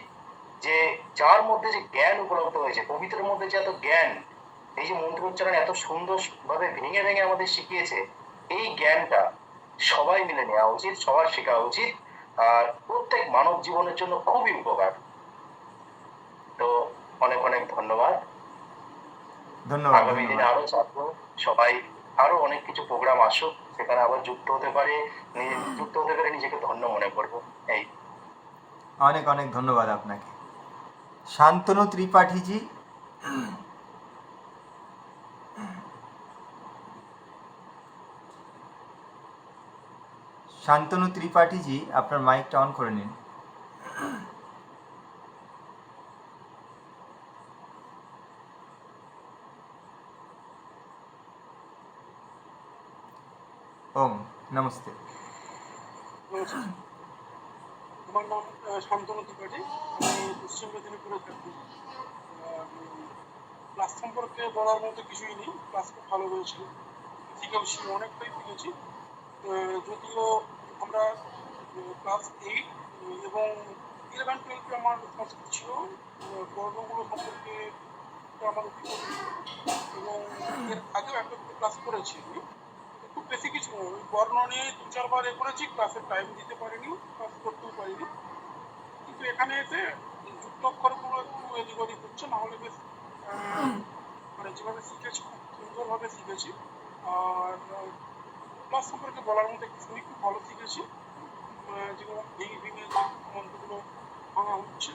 যে যার মধ্যে যে জ্ঞান উপলব্ধ হয়েছে, পবিত্রের মধ্যে যে এত জ্ঞান, এই যে মন্ত্র উচ্চারণ এত সুন্দর ভাবে ভেঙে ভেঙে আমাদের শিখিয়েছে, এই জ্ঞানটা সবাই মিলে নেওয়া উচিত, সবার শেখা উচিত। আর প্রত্যেক মানব জীবনের জন্য খুবই উপকার। তো অনেক অনেক ধন্যবাদ। ধন্যবাদ। আগামী দিনে আরো চাইবো সবাই আরো অনেক কিছু প্রোগ্রাম আসুক, সেখানে আবার যুক্ত হতে পারে, নিজেকে ধন্য মনে করবো। এই অনেক অনেক ধন্যবাদ আপনাকে। শান্তনু ত্রিপাঠীজি, শান্তনু ত্রিপাঠীজি আপনার মাইকটা অন করে নিন। ওম নমস্তে। আমার নাম শান্তনু ত্রিপাঠী, আমি পশ্চিম মেদিনীপুরে থাকি। ক্লাস সম্পর্কে বলার মতো কিছুই নেই, ক্লাস খুব ভালো হয়েছিল, শিখেছি, অনেকটাই শিখেছি। যদিও আমরা ক্লাস 8 এবং 11-12 আমার সংস্কৃত ছিল, বর্ণগুলো সম্পর্কে আমার অভিজ্ঞতা ছিল, এবং এর আগেও একটা ক্লাস করেছি আমি। খুব বেশি কিছু নয়, ওই বর্ণ নিয়ে 2-4 বার করেছি, ক্লাসের টাইম দিতে পারিনি, ক্লাস করতেও পারিনি। কিন্তু এখানে এসে যুক্ত অক্ষরগুলো একটু এদিক ওদিক হচ্ছে, না হলে বেশ মানে যেভাবে শিখেছি খুব সুন্দরভাবে শিখেছি। আর ক্লাস সম্পর্কে বলার মধ্যে কিছুই, খুব ভালো শিখেছি। যেগুলো ভেঙে ভেঙে যে মন্ত্রগুলো ভাঙা হচ্ছে,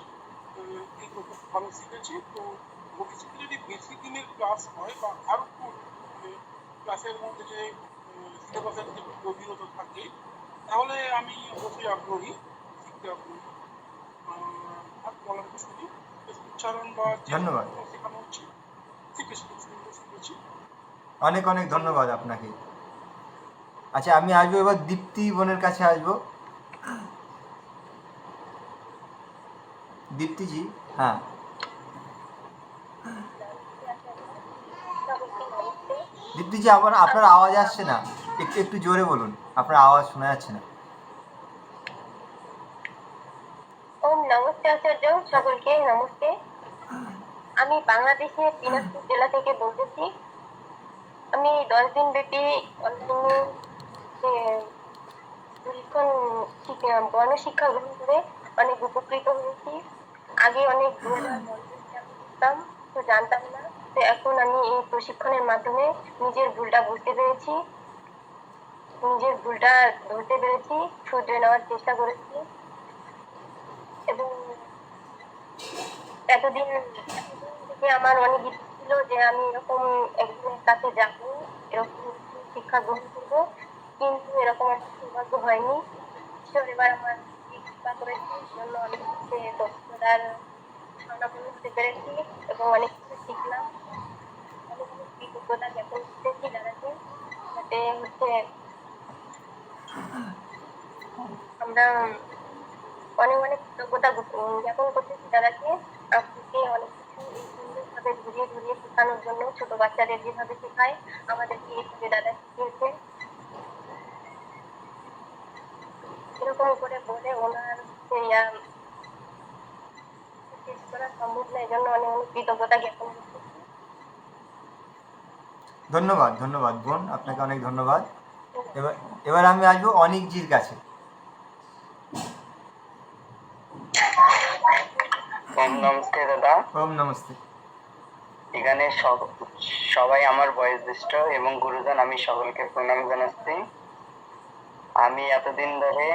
এইগুলো খুব ভালো শিখেছি। তো ভবিষ্যতে যদি বেশি দিনের ক্লাস হয় বা আরো ক্লাসের মধ্যে যে সিলেবাসের যে গভীরতা থাকে, তাহলে আমি অবশ্যই আগ্রহী, শিখতে আগ্রহী। আর বলার কিছু নেই, উচ্চারণ বা ধন্যবাদ। শেখানো হচ্ছে, শিখেছি, খুব সুন্দর শিখেছি। অনেক অনেক ধন্যবাদ আপনাকে। আচ্ছা, আমি আসবো এবার দীপ্তি বোনের কাছে আসবো। দীপ্তিজি, হ্যাঁ। দীপ্তিজি, আপনার আওয়াজ আসছে না, একটু একটু জোরে বলুন, আপনার আওয়াজ শোনা যাচ্ছে না। ওম নমস্তে আচার্য, সকলকে নমস্তে। আমি বাংলাদেশের দিনাজপুর জেলা থেকে বলতেছি। আমি 10 দিন ব্যাপী প্রশিক্ষণ গণশিক্ষা গ্রহণ করে অনেক উপকৃত হয়েছি। আগে অনেক করতাম, তো জানতাম না, তো এখন আমি এই প্রশিক্ষণের মাধ্যমে নিজের ভুলটা বুঝতে পেরেছি, নিজের ভুলটা ধরতে পেরেছি, শুধরে নেওয়ার চেষ্টা করেছি। এবং এতদিন থেকে আমার অনেক ইচ্ছে ছিল যে আমি এরকম একজনের কাছে যাব, এরকম শিক্ষা গ্রহণ করব, কিন্তু এরকম একটা সৌভাগ্য হয়নি। এবার আমার কৃপা করেছি, জন্য অনেক দক্ষতার সমাপন হতে পেরেছি এবং অনেক কিছু শিখলাম। অনেক অনেক কৃতজ্ঞতা জ্ঞাপন করতেছি দাদাকে, যাতে হচ্ছে আমরা অনেক অনেক কৃতজ্ঞতা জ্ঞাপন করতেছি দাদাকে। আপনাকে অনেক কিছু সুন্দরভাবে ঘুরিয়ে ঘুরিয়ে শেখানোর জন্য, ছোট বাচ্চাদের যেভাবে শেখায় আমাদেরকে এইভাবে দাদা শিখিয়েছে। এরকম করে বলে ওনার শেষ করা সম্ভব না, এই জন্য অনেক অনেক কৃতজ্ঞতা জ্ঞাপন করতেছি। ধন্যবাদ, ধন্যবাদ বোন, আপনাকে অনেক ধন্যবাদ। এবার আমি আসবো অনিকজির কাছে। ওম নমস্তে দাদা। ওম নমস্তে। এখানে সবাই আমার বয়োজ্যেষ্ঠ এবং গুরুজন, আমি সকলকে প্রণাম জানাচ্ছি। আমি এতদিন ধরে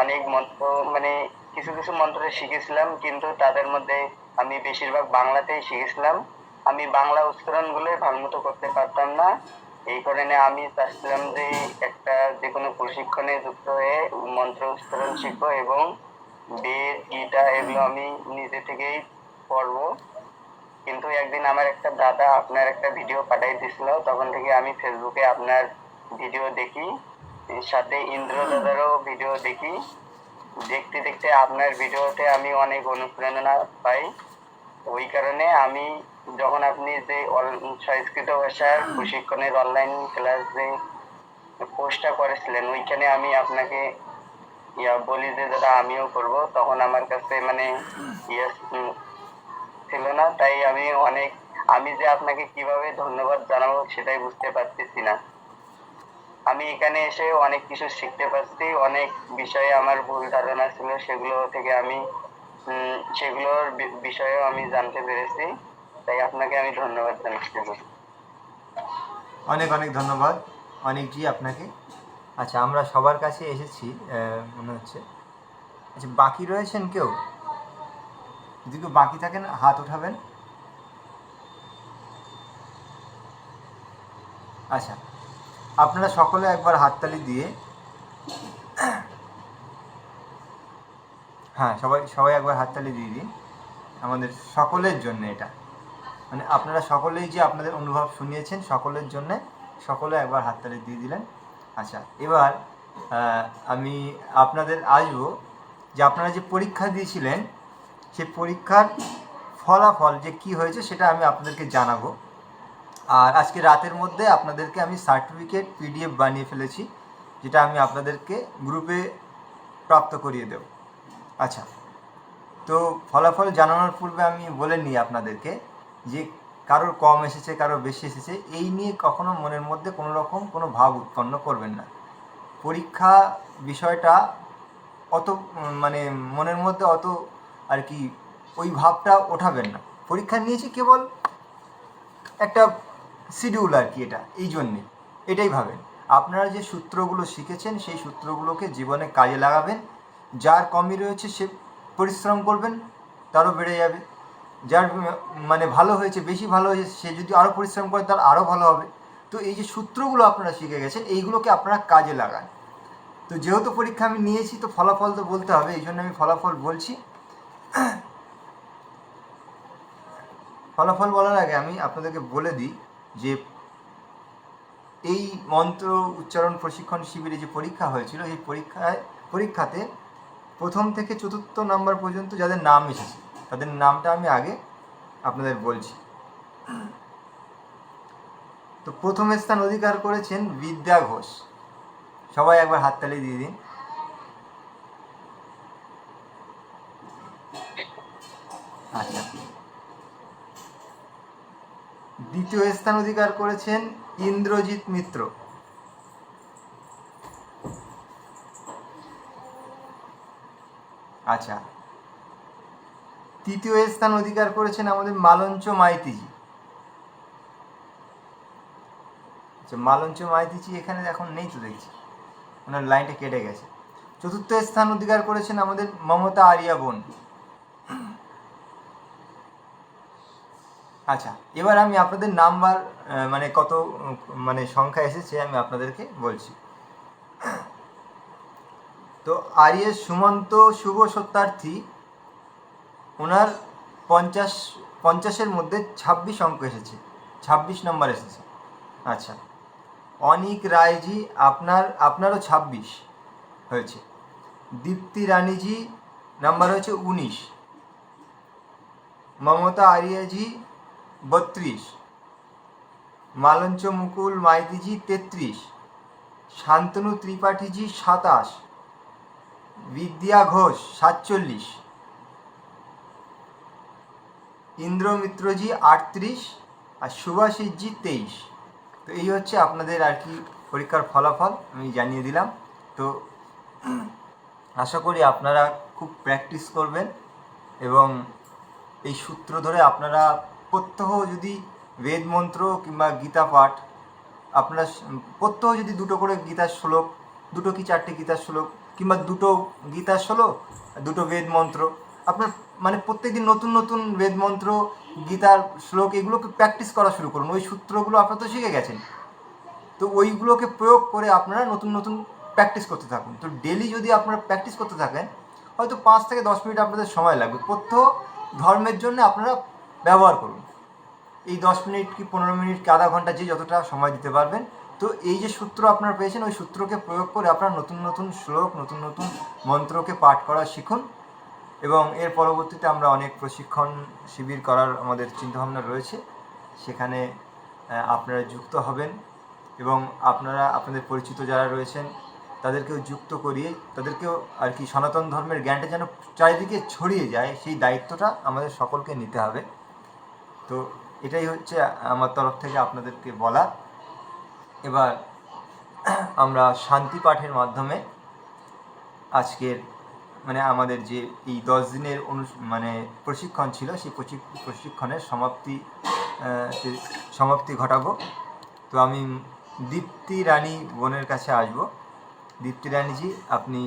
অনেক মন্ত্র মানে কিছু কিছু মন্ত্র শিখেছিলাম, কিন্তু তাদের মধ্যে আমি বেশিরভাগ বাংলাতেই শিখেছিলাম। আমি বাংলা উচ্চারণগুলোই ভালোমতো করতে পারতাম না। এই কারণে আমি চাচ্ছিলাম যে একটা যে কোনো প্রশিক্ষণে যুক্ত হয়ে মন্ত্র উচ্চারণ শিখবো এবং বেদ, গীতা এগুলো আমি নিজে থেকেই পড়বো। কিন্তু একদিন আমার একটা দাদা আপনার একটা ভিডিও পাঠিয়ে দিছিল, তখন থেকে আমি ফেসবুকে আপনার ভিডিও দেখি, এর সাথে ইন্দ্র দাদারও ভিডিও দেখি। দেখতে দেখতে আপনার ভিডিওতে আমি অনেক অনুপ্রেরণা পাই। ওই কারণে আমি যখন আপনি যে সংস্কৃত ভাষার প্রশিক্ষণের অনলাইন ক্লাস যে পোস্টটা করেছিলেন, ওইখানে আমি আপনাকে বলি যে দাদা আমিও করব, তখন আমার কাছে মানে ছিল না। তাই আমি যে আপনাকে কিভাবে ধন্যবাদ জানাবো সেটাই বুঝতে পারতেছি না। আমি এখানে এসে অনেক কিছু শিখতে পারছি, অনেক বিষয়ে আমার ভুল ধারণা ছিল সেগুলো থেকে আমি সেগুলোর বিষয়েও আমি জানতে পেরেছি। তাই আপনাকে আমি ধন্যবাদ জানাচ্ছি। অনেক অনেক ধন্যবাদ অনেকজি আপনাকে। আচ্ছা, আমরা সবার কাছে এসেছি মনে হচ্ছে। আচ্ছা, বাকি রয়েছেন কেউ? যদি কেউ বাকি থাকেন হাত উঠাবেন। আচ্ছা, আপনারা সকলে একবার হাততালি দিয়ে, হ্যাঁ সবাই একবার হাততালি দিয়ে দিন আমাদের সকলের জন্য। এটা মানে আপনারা সকলেই যে আপনাদের অনুভব শুনিয়েছেন, সকলের জন্যে সকলে একবার হাততালি দিয়ে দিলেন। আচ্ছা, এবার আমি আপনাদের আসবো যে আপনারা যে পরীক্ষা দিয়েছিলেন সেই পরীক্ষার ফলাফল যে কি হয়েছে সেটা আমি আপনাদেরকে জানাবো। আর আজকে রাতের মধ্যে আপনাদেরকে আমি সার্টিফিকেট পিডিএফ বানিয়ে ফেলেছি, যেটা আমি আপনাদেরকে গ্রুপে প্রাপ্ত করিয়ে দেব। আচ্ছা, তো ফলাফল জানানোর পূর্বে আমি বলে নিই আপনাদেরকে যে কারোর কম এসেছে কারোর বেশি এসেছে এই নিয়ে কখনো মনের মধ্যে কোনো রকম কোনো ভাব উৎপন্ন করবেন না। পরীক্ষা বিষয়টা অত মানে মনের মধ্যে অত আর কি ওই ভাবটা ওঠাবেন না। পরীক্ষা নিয়েছি কেবল একটা শিডিউল আর কি, এটা এই জন্যে এটাই ভাবেন। আপনারা যে সূত্রগুলো শিখেছেন সেই সূত্রগুলোকে জীবনে কাজে লাগাবেন। যার কমই রয়েছে সে পরিশ্রম করবেন, তারও বেড়ে যাবে। যার মানে ভালো হয়েছে, বেশি ভালো হয়েছে, সে যদি আরও পরিশ্রম করে তার আরও ভালো হবে। তো এই যে সূত্রগুলো আপনারা শিখে গেছেন এইগুলোকে আপনারা কাজে লাগান। তো যেহেতু পরীক্ষা আমি নিয়েছি তো ফলাফল তো বলতে হবে, এই জন্য আমি ফলাফল বলছি। ফলাফল বলার আগে আমি আপনাদেরকে বলে দিই যে এই মন্ত্র উচ্চারণ প্রশিক্ষণ শিবিরে যে পরীক্ষা হয়েছিল এই পরীক্ষাতে প্রথম থেকে চতুর্থ নাম্বার পর্যন্ত যাদের নাম এসেছে তাদের নামটা আমি আগে আপনাদের বলছি। তো প্রথম স্থান অধিকার করেছেন বিদ্যা ঘোষ। সবাই একবার হাততালি দিয়ে দিন। আচ্ছা, দ্বিতীয় স্থান অধিকার করেছেন ইন্দ্রজিৎ মিত্র। আচ্ছা, তৃতীয় স্থান অধিকার করেছেন আমাদের মালঞ্চ মাইতিজি। আচ্ছা, মালঞ্চ মাইতিজি এখানে এখন নেই তো, দেখছি ওনার লাইনটা কেটে গেছে। চতুর্থ স্থান অধিকার করেছেন আমাদের মমতা আরিয়া বোন। আচ্ছা, এবার আমি আপনাদের নাম্বার মানে কত মানে সংখ্যা এসেছে আমি আপনাদেরকে বলছি। তো আরিয়ের সুমন্ত শুভ সত্যার্থী, ওনার 50-এর মধ্যে 26 অঙ্ক এসেছে, 26 নম্বর এসেছে। আচ্ছা, অনিক রায়জি আপনারও 26 হয়েছে। দীপ্তি রানীজি নাম্বার হয়েছে 19। মমতা আরিয়াজি 32। মালঞ্চ মুকুল মাইতিজি 33। শান্তনু ত্রিপাঠীজি 27। বিদ্যা ঘোষ 47। ইন্দ্র মিত্রজি 38 আর সুভাষিসজি 23। তো এই হচ্ছে আপনাদের আর কি পরীক্ষার ফলাফল আমি জানিয়ে দিলাম। তো আশা করি আপনারা খুব প্র্যাকটিস করবেন এবং এই সূত্র ধরে আপনারা প্রত্যহ যদি বেদ মন্ত্র কিংবা গীতা পাঠ, আপনারা প্রত্যহ যদি দুটো করে গীতার শ্লোক, দুটো কি চারটে গীতার শ্লোক, কিংবা দুটো গীতার শ্লোক, দুটো বেদ মন্ত্র, আপনার মানে প্রত্যেকদিন নতুন নতুন বেদ মন্ত্র, গীতার শ্লোক এগুলোকে প্র্যাকটিস করা শুরু করুন। ওই সূত্রগুলো আপনারা তো শিখে গেছেন, তো ওইগুলোকে প্রয়োগ করে আপনারা নতুন নতুন প্র্যাকটিস করতে থাকুন। তো ডেলি যদি আপনারা প্র্যাকটিস করতে থাকেন, হয়তো 5 থেকে 10 মিনিট আপনাদের সময় লাগবে। প্রত্যহ ধর্মের জন্য আপনারা ব্যবহার করুন এই 10 মিনিট কি 15 মিনিট কি আধা ঘন্টা, যে যতটা সময় দিতে পারবেন। তো এই যে সূত্র আপনারা পেয়েছেন, ওই সূত্রকে প্রয়োগ করে আপনারা নতুন নতুন শ্লোক, নতুন নতুন মন্ত্রকে পাঠ করা শিখুন। এবং এর পরবর্তীতে আমরা অনেক প্রশিক্ষণ শিবির করার আমাদের চিন্তাভাবনা রয়েছে, সেখানে আপনারা যুক্ত হবেন এবং আপনারা আপনাদের পরিচিত যারা রয়েছেন তাদেরকেও যুক্ত করিয়ে, তাদেরকেও আর কি সনাতন ধর্মের জ্ঞানটা যেন চারিদিকে ছড়িয়ে যায়, সেই দায়িত্বটা আমাদের সকলকে নিতে হবে। তো এটাই হচ্ছে আমার তরফ থেকে আপনাদেরকে বলা। এবার আমরা শান্তি পাঠের মাধ্যমে আজকের মানে আমাদের যে এই 10 দিনের মানে প্রশিক্ষণ ছিল, সেই প্রশিক্ষণের সমাপ্তি ঘটাবো। তো আমি দীপ্তি রানী বোনের কাছে আসব। দীপ্তি রানীজি, আপনি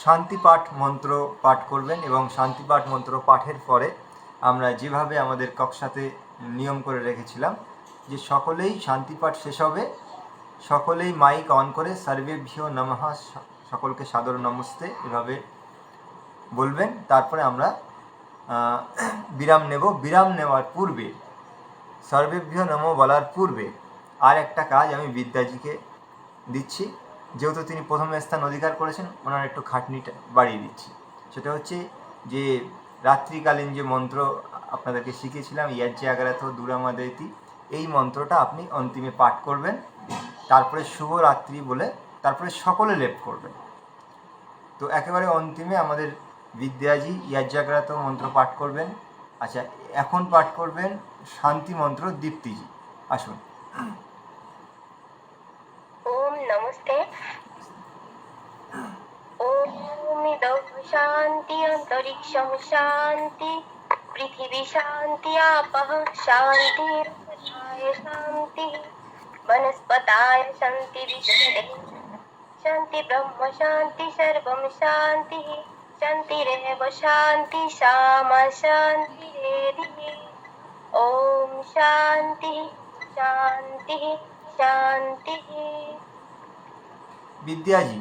শান্তি পাঠ মন্ত্র পাঠ করবেন এবং শান্তি পাঠ মন্ত্র পাঠের পরে আমরা যেভাবে আমাদের কক্ষাতে নিয়ম করে রেখেছিলাম যে সকলেই শান্তি পাঠ শেষ হবে, সকলেই মাইক অন করে সর্বেভ্য নমঃ, সকলকে সাদর নমস্তে এভাবে বলবেন। তারপরে আমরা বিরাম নেব। বিরাম নেওয়ার পূর্বে, সর্বেভ্য নমঃ বলার পূর্বে আর একটা কাজ আমি বিদ্যাজিকে দিচ্ছি, যেহেতু তিনি প্রথম স্থান অধিকার করেছেন, ওনার একটু খাটনিটা বাড়িয়ে দিচ্ছি। সেটা হচ্ছে যে রাত্রিকালীন যে মন্ত্র আপনাদেরকে শিখিয়েছিলাম, ইয়াজ্ঞাগ্রাত দুরামাদয়তি, এই মন্ত্রটা আপনি অন্তিমে পাঠ করবেন। তারপরে শুভরাত্রি বলে তারপরে সকলে লেপ করবেন। তো একেবারে অন্তিমে আমাদের বিদ্যাজি ইয়াজ্ঞাগ্রাত মন্ত্র পাঠ করবেন। আচ্ছা, এখন পাঠ করবেন শান্তি মন্ত্র দীপ্তিজি, আসুন। ओम नमस्ते। ओम इदं शांति अंतरिक्षं शांति पृथिवी शांति आपः शांति शांति वनस्पताय शांति विश्वे शांति ब्रह्म शांति सर्वं शांति शांतिरेव शांति शामा शांतिरेधि। ओम शांति शांति शांति। विद्याजी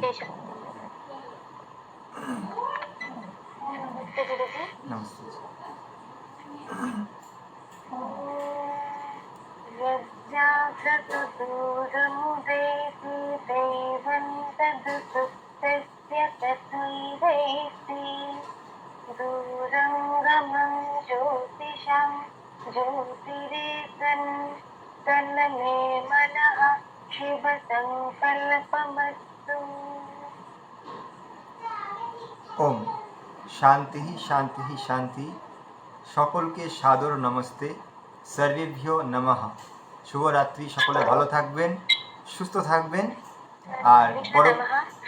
नमस्ते। ज्योतिषां ज्योतिरेकं तन्मे मनः शिव संकल्पमस्तु। ओम शांति शांति शांति, সকলকে সাদর নমস্তে, সর্বেভ্য নমঃ, শুভরাত্রি। সকলে ভালো থাকবেন, সুস্থ থাকবেন। আর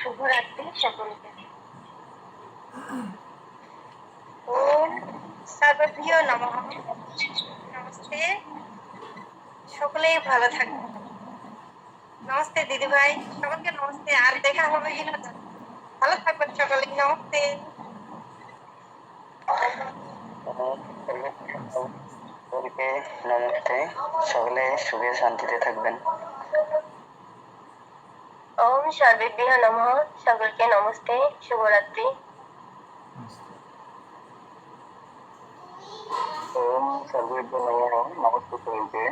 শুভরাত্রি সকলকে। ওম সর্বেভ্য নমঃ, নমস্তে, সকলেই ভালো থাকবেন। নমস্তে দিদি ভাই, সকলকে নমস্তে। আর দেখা হবে কিনা, ভালো থাকবেন সকলেই। নমস্তে। সকলকে নমস্তে, সকলে সুখে শান্তিতে থাকবেন। ওম সর্বেভ্যঃ নমঃ, সকলকে নমস্তে, শুভরাত্রি। ওম সর্বেভ্যো নমঃ, নমস্তে সকলকে।